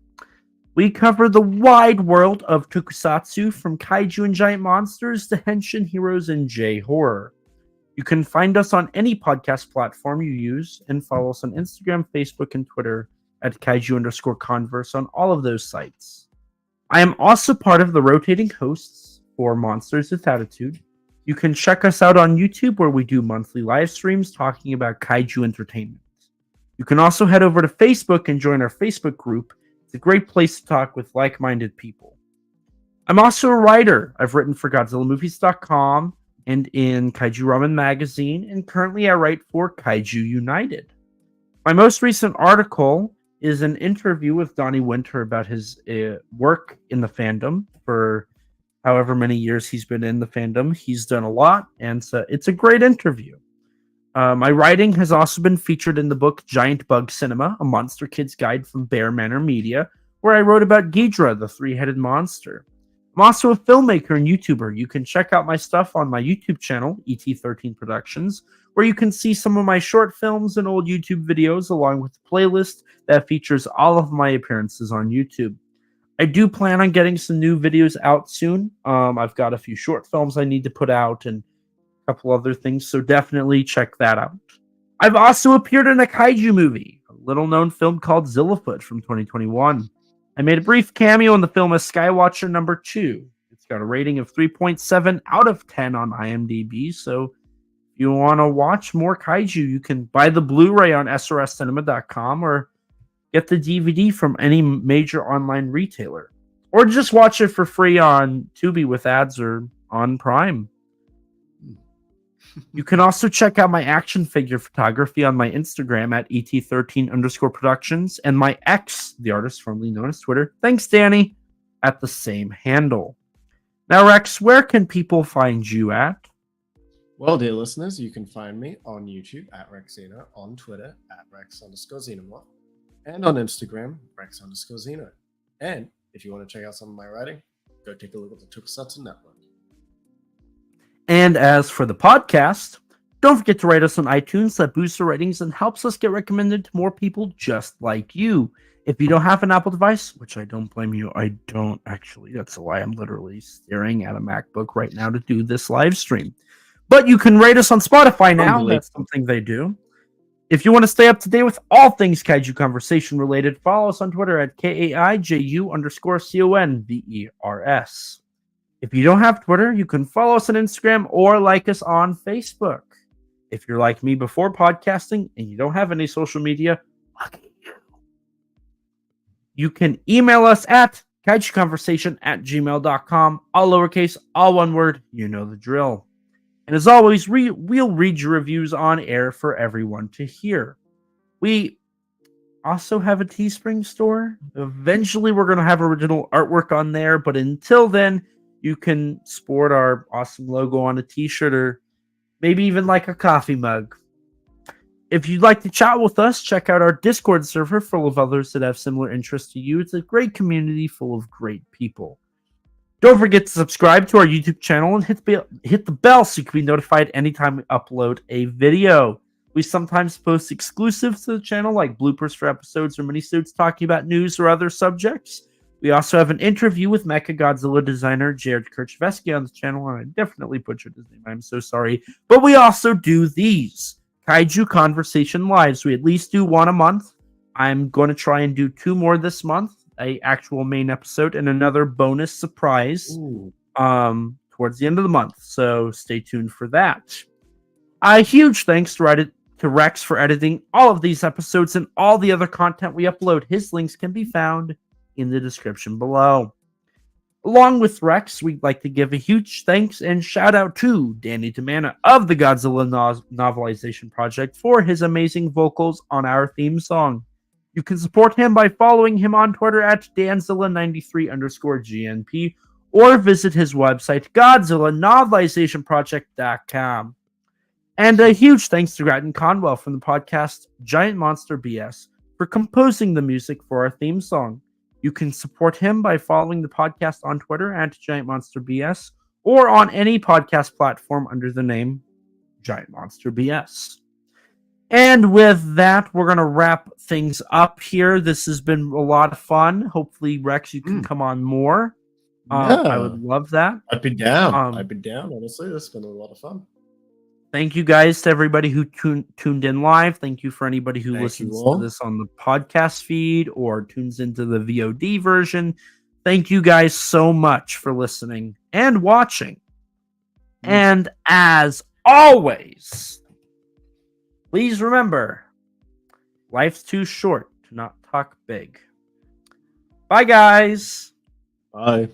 We cover the wide world of tokusatsu, from kaiju and giant monsters to henshin heroes and J-horror. You can find us on any podcast platform you use, and follow us on Instagram, Facebook, and Twitter at Kaiju_Converse on all of those sites. I am also part of the rotating hosts for Monsters with Attitude. You can check us out on YouTube, where we do monthly live streams talking about kaiju entertainment. You can also head over to Facebook and join our Facebook group. It's a great place to talk with like-minded people. I'm also a writer. I've written for GodzillaMovies.com and in Kaiju Ramen magazine, and currently I write for Kaiju United. My most recent article is an interview with Donnie Winter about his work in the fandom for however many years he's been in the fandom. He's done a lot, and so it's a great interview. My writing has also been featured in the book Giant Bug Cinema, a Monster Kid's Guide from Bear Manor Media, where I wrote about Ghidra, the three-headed monster. I'm also a filmmaker and YouTuber. You can check out my stuff on my YouTube channel, ET13 Productions, where you can see some of my short films and old YouTube videos, along with a playlist that features all of my appearances on YouTube. I do plan on getting some new videos out soon. I've got a few short films I need to put out and a couple other things, so definitely check that out. I've also appeared in a kaiju movie, a little-known film called Zillafoot from 2021. I made a brief cameo in the film as Skywatcher number 2. It's got a rating of 3.7 out of 10 on IMDb, so if you want to watch more kaiju, you can buy the Blu-ray on srscinema.com or get the DVD from any major online retailer. Or just watch it for free on Tubi with ads or on Prime. You can also check out my action figure photography on my Instagram at et13_productions and my X, the artist formerly known as Twitter, thanks Danny, at the same handle. Now Rex, where can people find you at? Well, dear listeners, you can find me on YouTube at Rexino, on Twitter at Rex_Xenomorph, and on Instagram, Rex_Xeno. And if you want to check out some of my writing, go take a look at the Tokusatsu Network. And as for the podcast, don't forget to rate us on iTunes. That boosts our ratings and helps us get recommended to more people just like you. If you don't have an Apple device, which I don't blame you, I don't actually. That's why I'm literally staring at a MacBook right now to do this live stream. But you can rate us on Spotify now. That's something they do. If you want to stay up to date with all things Kaiju Conversation related, follow us on Twitter at KAIJU_CONVERS. If you don't have Twitter, you can follow us on Instagram or like us on Facebook. If you're like me before podcasting and you don't have any social media, lucky you. You can email us at kaijuconversation@gmail.com, all lowercase, all one word, you know the drill. And as always, we'll read your reviews on air for everyone to hear. We also have a Teespring store. Eventually, we're going to have original artwork on there, but until then, you can sport our awesome logo on a t-shirt or maybe even like a coffee mug. If you'd like to chat with us, check out our Discord server full of others that have similar interests to you. It's a great community full of great people. Don't forget to subscribe to our YouTube channel and hit the bell so you can be notified anytime we upload a video. We sometimes post exclusives to the channel like bloopers for episodes or minisodes talking about news or other subjects. We also have an interview with Mechagodzilla designer Jared Kirchveski on the channel, and I definitely butchered his name. I'm so sorry. But we also do these Kaiju Conversation Lives. We at least do one a month. I'm going to try and do 2 more this month, an actual main episode and another bonus surprise towards the end of the month. So stay tuned for that. A huge thanks to Rex for editing all of these episodes and all the other content we upload. His links can be found in the description below. Along with Rex, we'd like to give a huge thanks and shout out to Danny DeManna of the Godzilla Novelization Project for his amazing vocals on our theme song. You can support him by following him on Twitter at Danzilla93_GNP or visit his website, GodzillaNovelizationProject.com. And a huge thanks to Gratton Conwell from the podcast Giant Monster BS for composing the music for our theme song. You can support him by following the podcast on Twitter at Giant Monster BS or on any podcast platform under the name Giant Monster BS. And with that, we're going to wrap things up here. This has been a lot of fun. Hopefully, Rex, you can come on more. I would love that. I'd be down. Honestly, this has been a lot of fun. Thank you guys to everybody who tuned in live. Thank you for anybody who listens to this on the podcast feed or tunes into the VOD version. Thank you guys so much for listening and watching. And as always, please remember, life's too short to not talk big. Bye, guys. Bye.